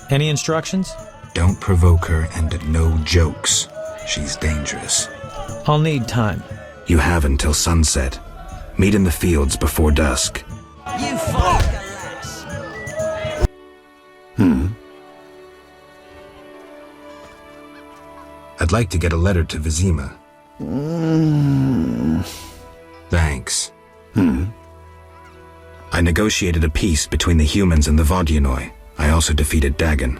Any instructions? Don't provoke her, and no jokes. She's dangerous. I'll need time. You have until sunset. Meet in the fields before dusk. You fuck! I'd like to get a letter to Vizima. Thanks. I negotiated a peace between the humans and the Vodyanoi. I also defeated Dagon.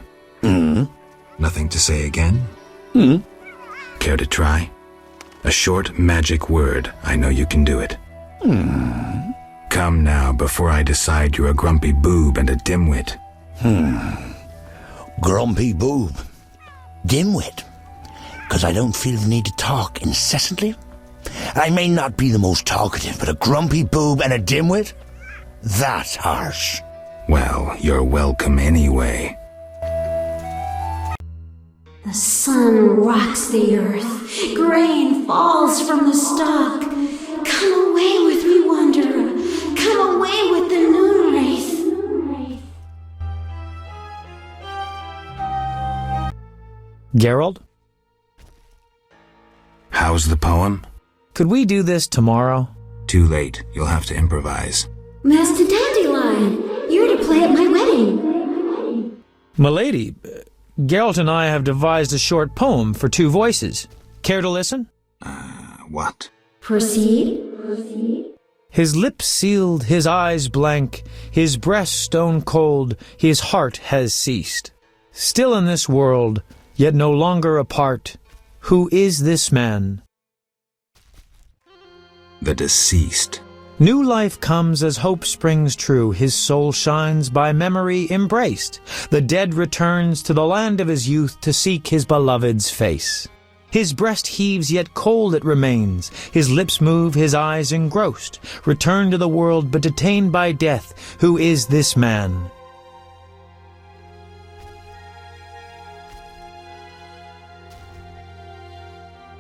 Nothing to say again? Care to try? A short magic word. I know you can do it. Come now, before I decide you're a grumpy boob and a dimwit. Grumpy boob. Dimwit. 'Cause I don't feel the need to talk incessantly. I may not be the most talkative, but a grumpy boob and a dimwit? That's harsh. Well, you're welcome anyway. The sun rocks the earth. Grain falls from the stalk. Come away with me, wanderer. Come away with the noon wraith. Geralt? How's the poem? Could we do this tomorrow? Too late. You'll have to improvise. Master Dandelion, you're to play at my wedding. Milady, Geralt and I have devised a short poem for 2 voices. Care to listen? What? Proceed. His lips sealed, his eyes blank, his breast stone cold, his heart has ceased. Still in this world, yet no longer apart. Who is this man? The deceased. New life comes as hope springs true. His soul shines by memory embraced. The dead returns to the land of his youth to seek his beloved's face. His breast heaves, yet cold it remains. His lips move, his eyes engrossed. Returned to the world, but detained by death. Who is this man?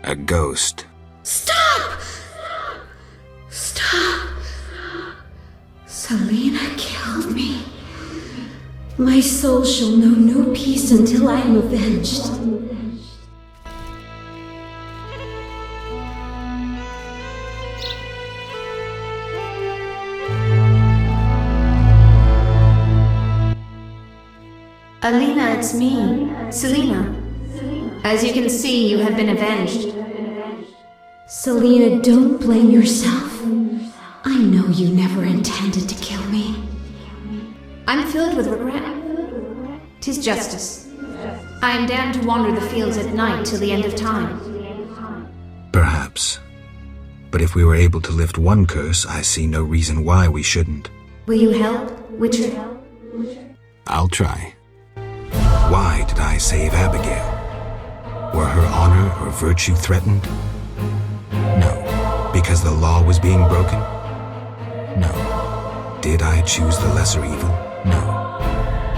A ghost. Stop! Stop! Selena killed me. My soul shall know no peace until I am avenged. Alina, it's me, Selena. As you can see, you have been avenged. Selena, don't blame yourself. I know you never intended to kill me. I'm filled with regret. 'Tis justice. I am damned to wander the fields at night till the end of time. Perhaps. But if we were able to lift one curse, I see no reason why we shouldn't. Will you help, Witcher? I'll try. Why did I save Abigail? Were her honor or virtue threatened? No. Because the law was being broken? No. Did I choose the lesser evil? No.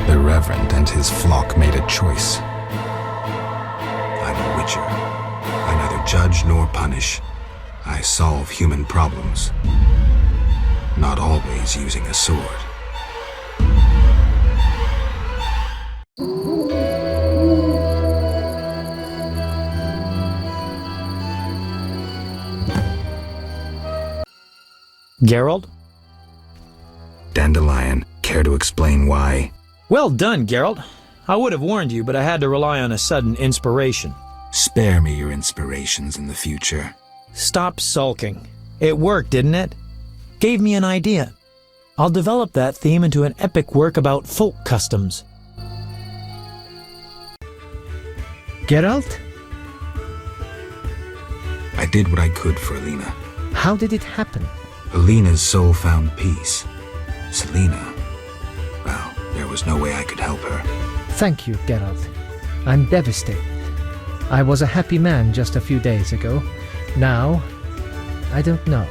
The Reverend and his flock made a choice. I'm a witcher. I neither judge nor punish. I solve human problems. Not always using a sword. Geralt? Dandelion, care to explain why? Well done, Geralt. I would have warned you, but I had to rely on a sudden inspiration. Spare me your inspirations in the future. Stop sulking. It worked, didn't it? Gave me an idea. I'll develop that theme into an epic work about folk customs. Geralt? I did what I could for Alina. How did it happen? Alina's soul found peace. Selena, well, there was no way I could help her. Thank you, Geralt. I'm devastated. I was a happy man just a few days ago. Now, I don't know.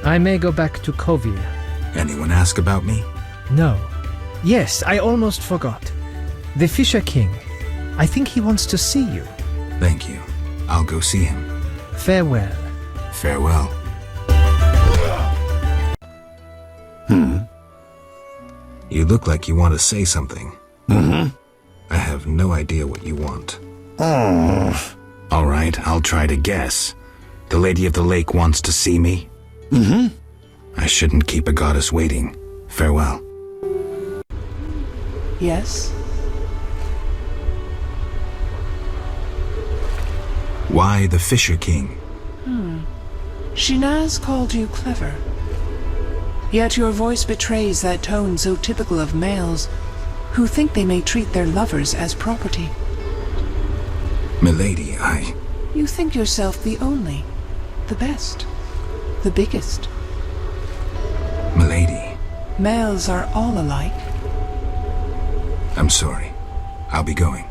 I may go back to ๊vʲjɛ. Anyone ask about me? No. Yes, I almost forgot. The Fisher King. I think he wants to see you. Thank you. I'll go see him. Farewell. Farewell. You look like you want to say something. I have no idea what you want. All right, I'll try to guess. The Lady of the Lake wants to see me? I shouldn't keep a goddess waiting. Farewell. Yes? Why the Fisher King? Shinaz called you clever. Yet your voice betrays that tone so typical of males who think they may treat their lovers as property. Milady, You think yourself the only, the best, the biggest. Milady. Males are all alike. I'm sorry. I'll be going.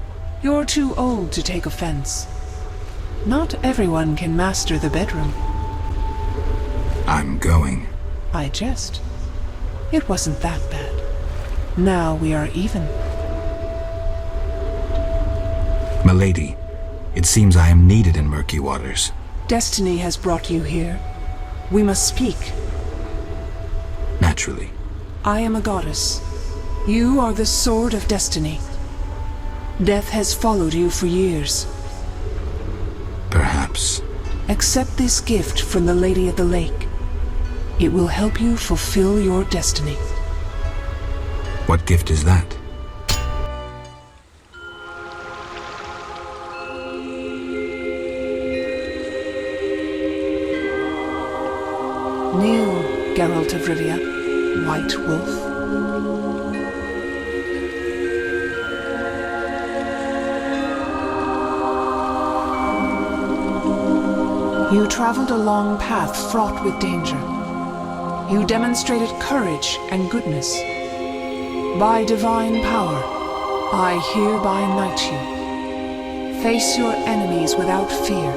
You're too old to take offense. Not everyone can master the bedroom. I'm going. I jest. It wasn't that bad. Now we are even. Milady, it seems I am needed in murky waters. Destiny has brought you here. We must speak. Naturally. I am a goddess. You are the sword of destiny. Death has followed you for years. Perhaps. Accept this gift from the Lady of the Lake. It will help you fulfill your destiny. What gift is that? Kneel, Geralt of Rivia, White Wolf. You traveled a long path fraught with danger. You demonstrated courage and goodness. By divine power, I hereby knight you. Face your enemies without fear.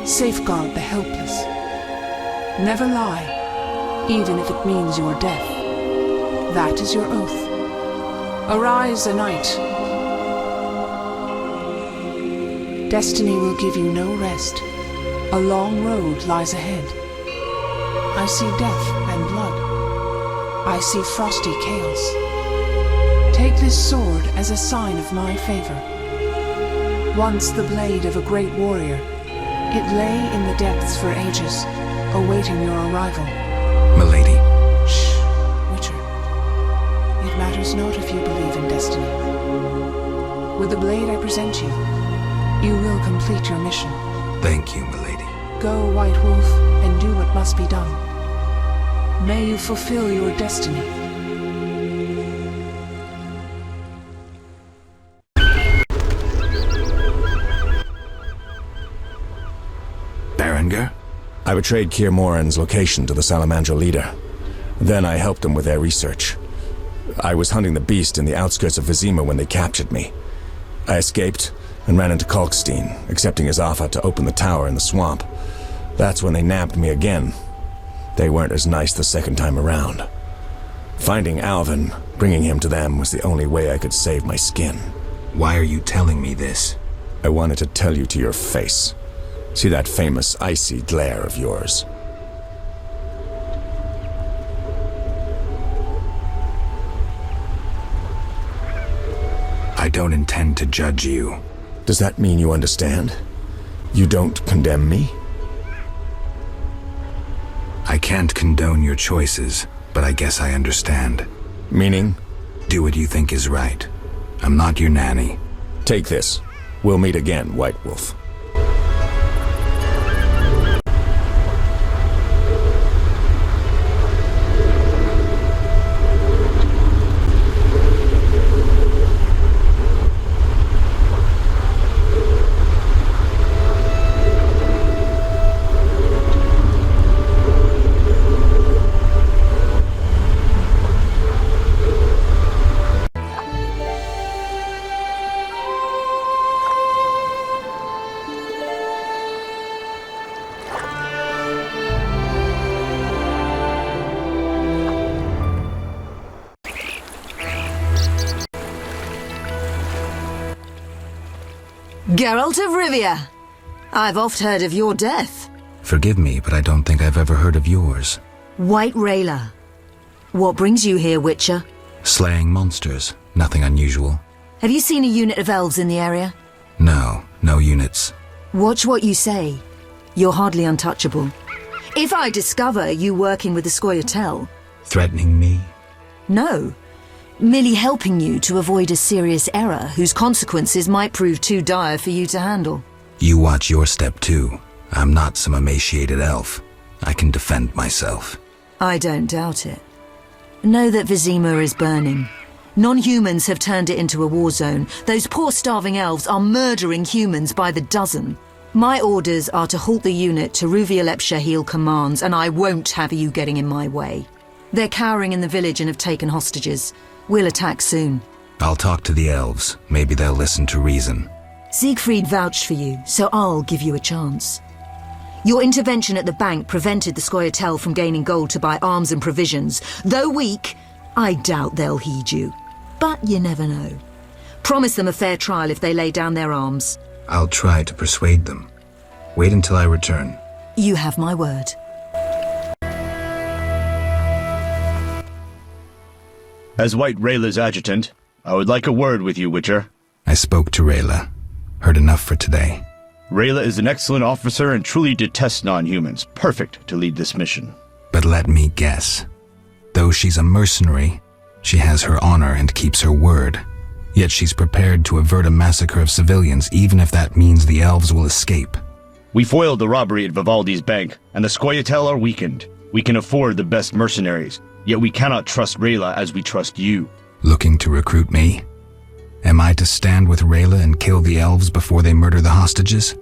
Safeguard the helpless. Never lie, even if it means your death. That is your oath. Arise a knight. Destiny will give you no rest. A long road lies ahead. I see death and blood. I see frosty chaos. Take this sword as a sign of my favor. Once the blade of a great warrior, it lay in the depths for ages, awaiting your arrival. Milady. Shh, Witcher. It matters not if you believe in destiny. With the blade I present you, you will complete your mission. Thank you, Milady. Go, White Wolf, and do what must be done. May you fulfill your destiny. Berengar? I betrayed Keir Morenn's location to the Salamandra leader. Then I helped them with their research. I was hunting the beast in the outskirts of Vizima when they captured me. I escaped and ran into Kalkstein, accepting his offer to open the tower in the swamp. That's when they nabbed me again. They weren't as nice the second time around. Finding Alvin, bringing him to them, was the only way I could save my skin. Why are you telling me this? I wanted to tell you to your face. See that famous icy glare of yours? I don't intend to judge you. Does that mean you understand? You don't condemn me? I can't condone your choices, but I guess I understand. Meaning? Do what you think is right. I'm not your nanny. Take this. We'll meet again, White Wolf. Geralt of Rivia. I've oft heard of your death. Forgive me, but I don't think I've ever heard of yours. White Rayla. What brings you here, Witcher? Slaying monsters. Nothing unusual. Have you seen a unit of elves in the area? No units. Watch what you say. You're hardly untouchable. If I discover you working with the Scoia'tael... Threatening me? No. Merely helping you to avoid a serious error whose consequences might prove too dire for you to handle. You watch your step too. I'm not some emaciated elf. I can defend myself. I don't doubt it. Know that Vizima is burning. Non-humans have turned it into a war zone. Those poor starving elves are murdering humans by the dozen. My orders are to halt the unit ťv̕rývja commands, and I won't have you getting in my way. They're cowering in the village and have taken hostages. We'll attack soon. I'll talk to the elves. Maybe they'll listen to reason. Siegfried vouched for you, so I'll give you a chance. Your intervention at the bank prevented the Scoia'tael from gaining gold to buy arms and provisions. Though weak, I doubt they'll heed you. But you never know. Promise them a fair trial if they lay down their arms. I'll try to persuade them. Wait until I return. You have my word. As White Rayla's adjutant, I would like a word with you, Witcher. I spoke to Rayla. Heard enough for today. Rayla is an excellent officer and truly detests non-humans. Perfect to lead this mission. But let me guess. Though she's a mercenary, she has her honor and keeps her word. Yet she's prepared to avert a massacre of civilians, even if that means the elves will escape. We foiled the robbery at Vivaldi's bank, and the Scoia'tael are weakened. We can afford the best mercenaries, yet we cannot trust Rayla as we trust you. Looking to recruit me? Am I to stand with Rayla and kill the elves before they murder the hostages?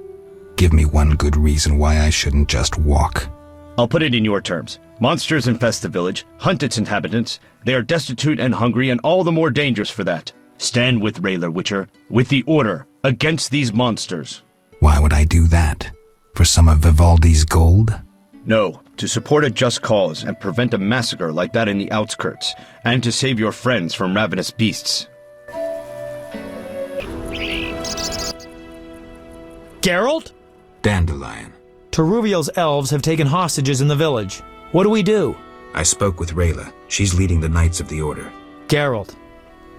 Give me one good reason why I shouldn't just walk. I'll put it in your terms. Monsters infest the village, hunt its inhabitants. They are destitute and hungry, and all the more dangerous for that. Stand with Rayla, Witcher, with the order, against these monsters. Why would I do that? For some of Vivaldi's gold? No, to support a just cause and prevent a massacre like that in the outskirts, and to save your friends from ravenous beasts. Geralt? Dandelion. ťv̕rývja's elves have taken hostages in the village. What do we do? I spoke with Rayla. She's leading the Knights of the Order. Geralt.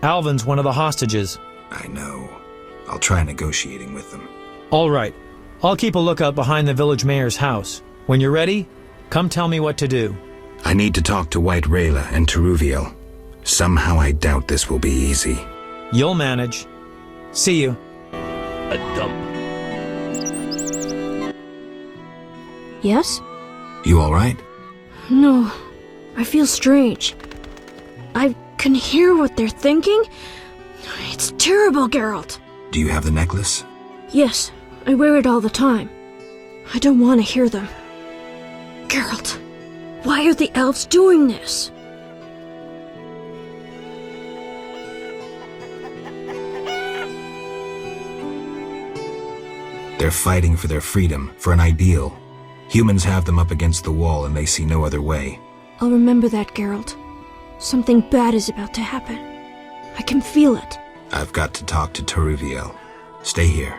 Alvin's one of the hostages. I know. I'll try negotiating with them. All right. I'll keep a lookout behind the village mayor's house. When you're ready, come tell me what to do. I need to talk to White Rayla and ťv̕rývja. Somehow I doubt this will be easy. You'll manage. See you. A dump. Yes? You all right? No. I feel strange. I can hear what they're thinking. It's terrible, Geralt. Do you have the necklace? Yes, I wear it all the time. I don't want to hear them. Geralt, why are the elves doing this? They're fighting for their freedom, for an ideal. Humans have them up against the wall and they see no other way. I'll remember that, Geralt. Something bad is about to happen. I can feel it. I've got to talk to ťv̕rývja. Stay here.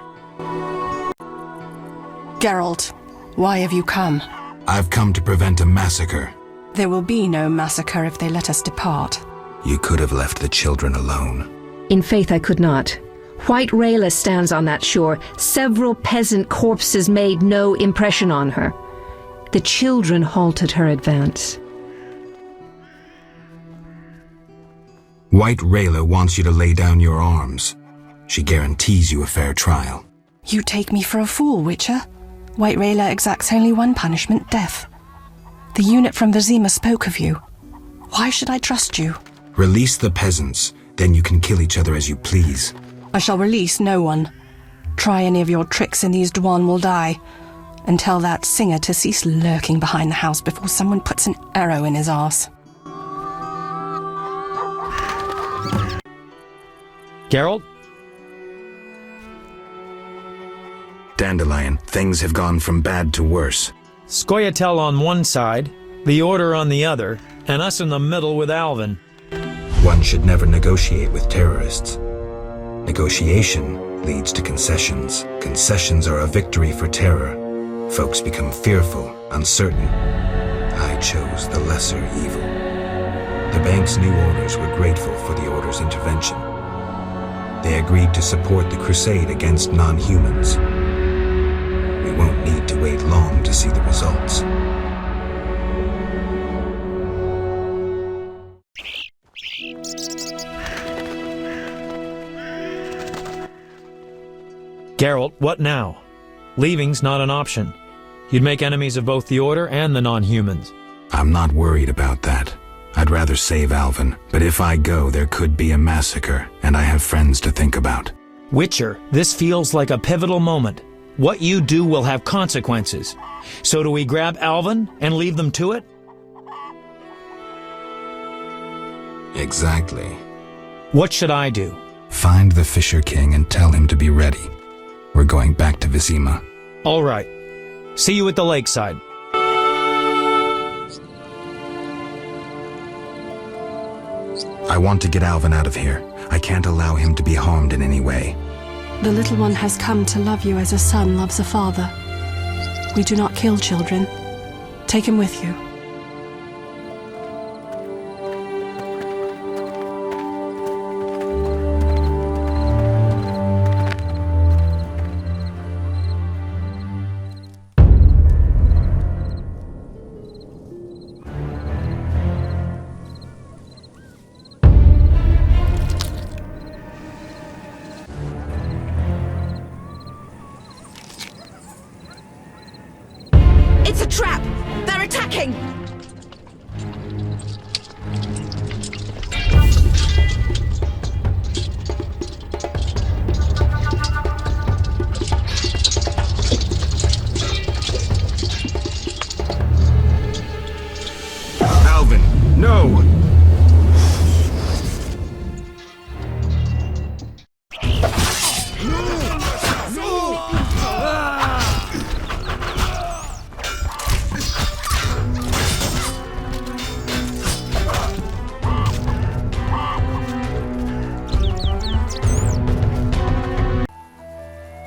Geralt, why have you come? I've come to prevent a massacre. There will be no massacre if they let us depart. You could have left the children alone. In faith I could not. White Rayla stands on that shore. Several peasant corpses made no impression on her. The children halted her advance. White Rayla wants you to lay down your arms. She guarantees you a fair trial. You take me for a fool, Witcher. White Rayla exacts only one punishment, death. The unit from Vizima spoke of you. Why should I trust you? Release the peasants, then you can kill each other as you please. I shall release no one. Try any of your tricks and these Dwan will die. And tell that singer to cease lurking behind the house before someone puts an arrow in his arse. Geralt? Dandelion, things have gone from bad to worse. Scoia'tael on one side, the Order on the other, and us in the middle with Alvin. One should never negotiate with terrorists. Negotiation leads to concessions. Concessions are a victory for terror. Folks become fearful, uncertain. I chose the lesser evil. The bank's new owners were grateful for the Order's intervention. They agreed to support the crusade against non-humans. We won't need to wait long to see the results. Geralt, what now? Leaving's not an option. You'd make enemies of both the Order and the non-humans. I'm not worried about that. I'd rather save Alvin, but if I go, there could be a massacre, and I have friends to think about. Witcher, this feels like a pivotal moment. What you do will have consequences. So do we grab Alvin and leave them to it? Exactly. What should I do? Find the Fisher King and tell him to be ready. We're going back to Vizima. All right. See you at the lakeside. I want to get Alvin out of here. I can't allow him to be harmed in any way. The little one has come to love you as a son loves a father. We do not kill children. Take him with you. It's a trap! They're attacking! Alvin, no!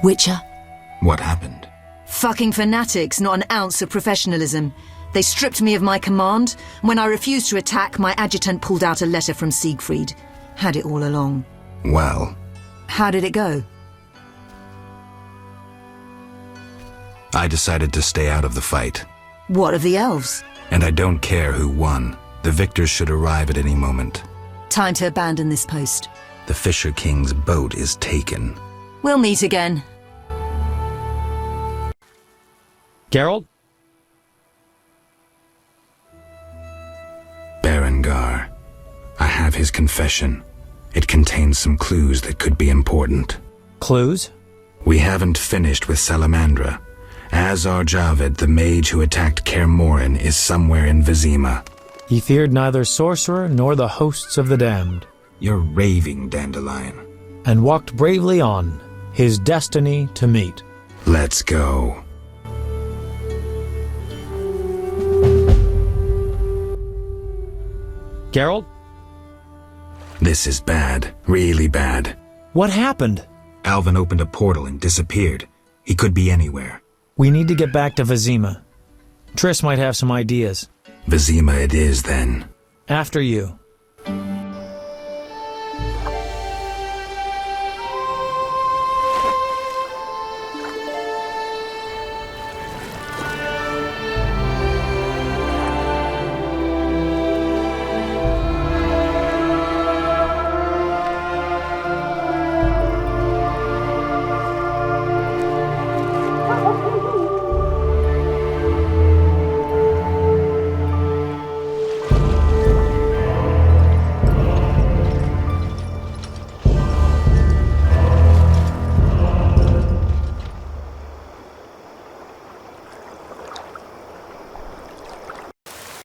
Witcher? What happened? Fucking fanatics, not an ounce of professionalism. They stripped me of my command. When I refused to attack, my adjutant pulled out a letter from Siegfried. Had it all along. Well, How did it go? I decided to stay out of the fight. What of the elves? And I don't care who won. The victors should arrive at any moment. Time to abandon this post. The Fisher King's boat is taken. We'll meet again. Geralt? Berengar. I have his confession. It contains some clues that could be important. Clues? We haven't finished with Salamandra. Azar Javed, the mage who attacked Kaer Morenn, is somewhere in Vizima. He feared neither sorcerer nor the hosts of the damned. You're raving, Dandelion. And walked bravely on, his destiny to meet. Let's go. Geralt? This is bad. Really bad. What happened? Alvin opened a portal and disappeared. He could be anywhere. We need to get back to Vizima. Triss might have some ideas. Vizima it is, then. After you.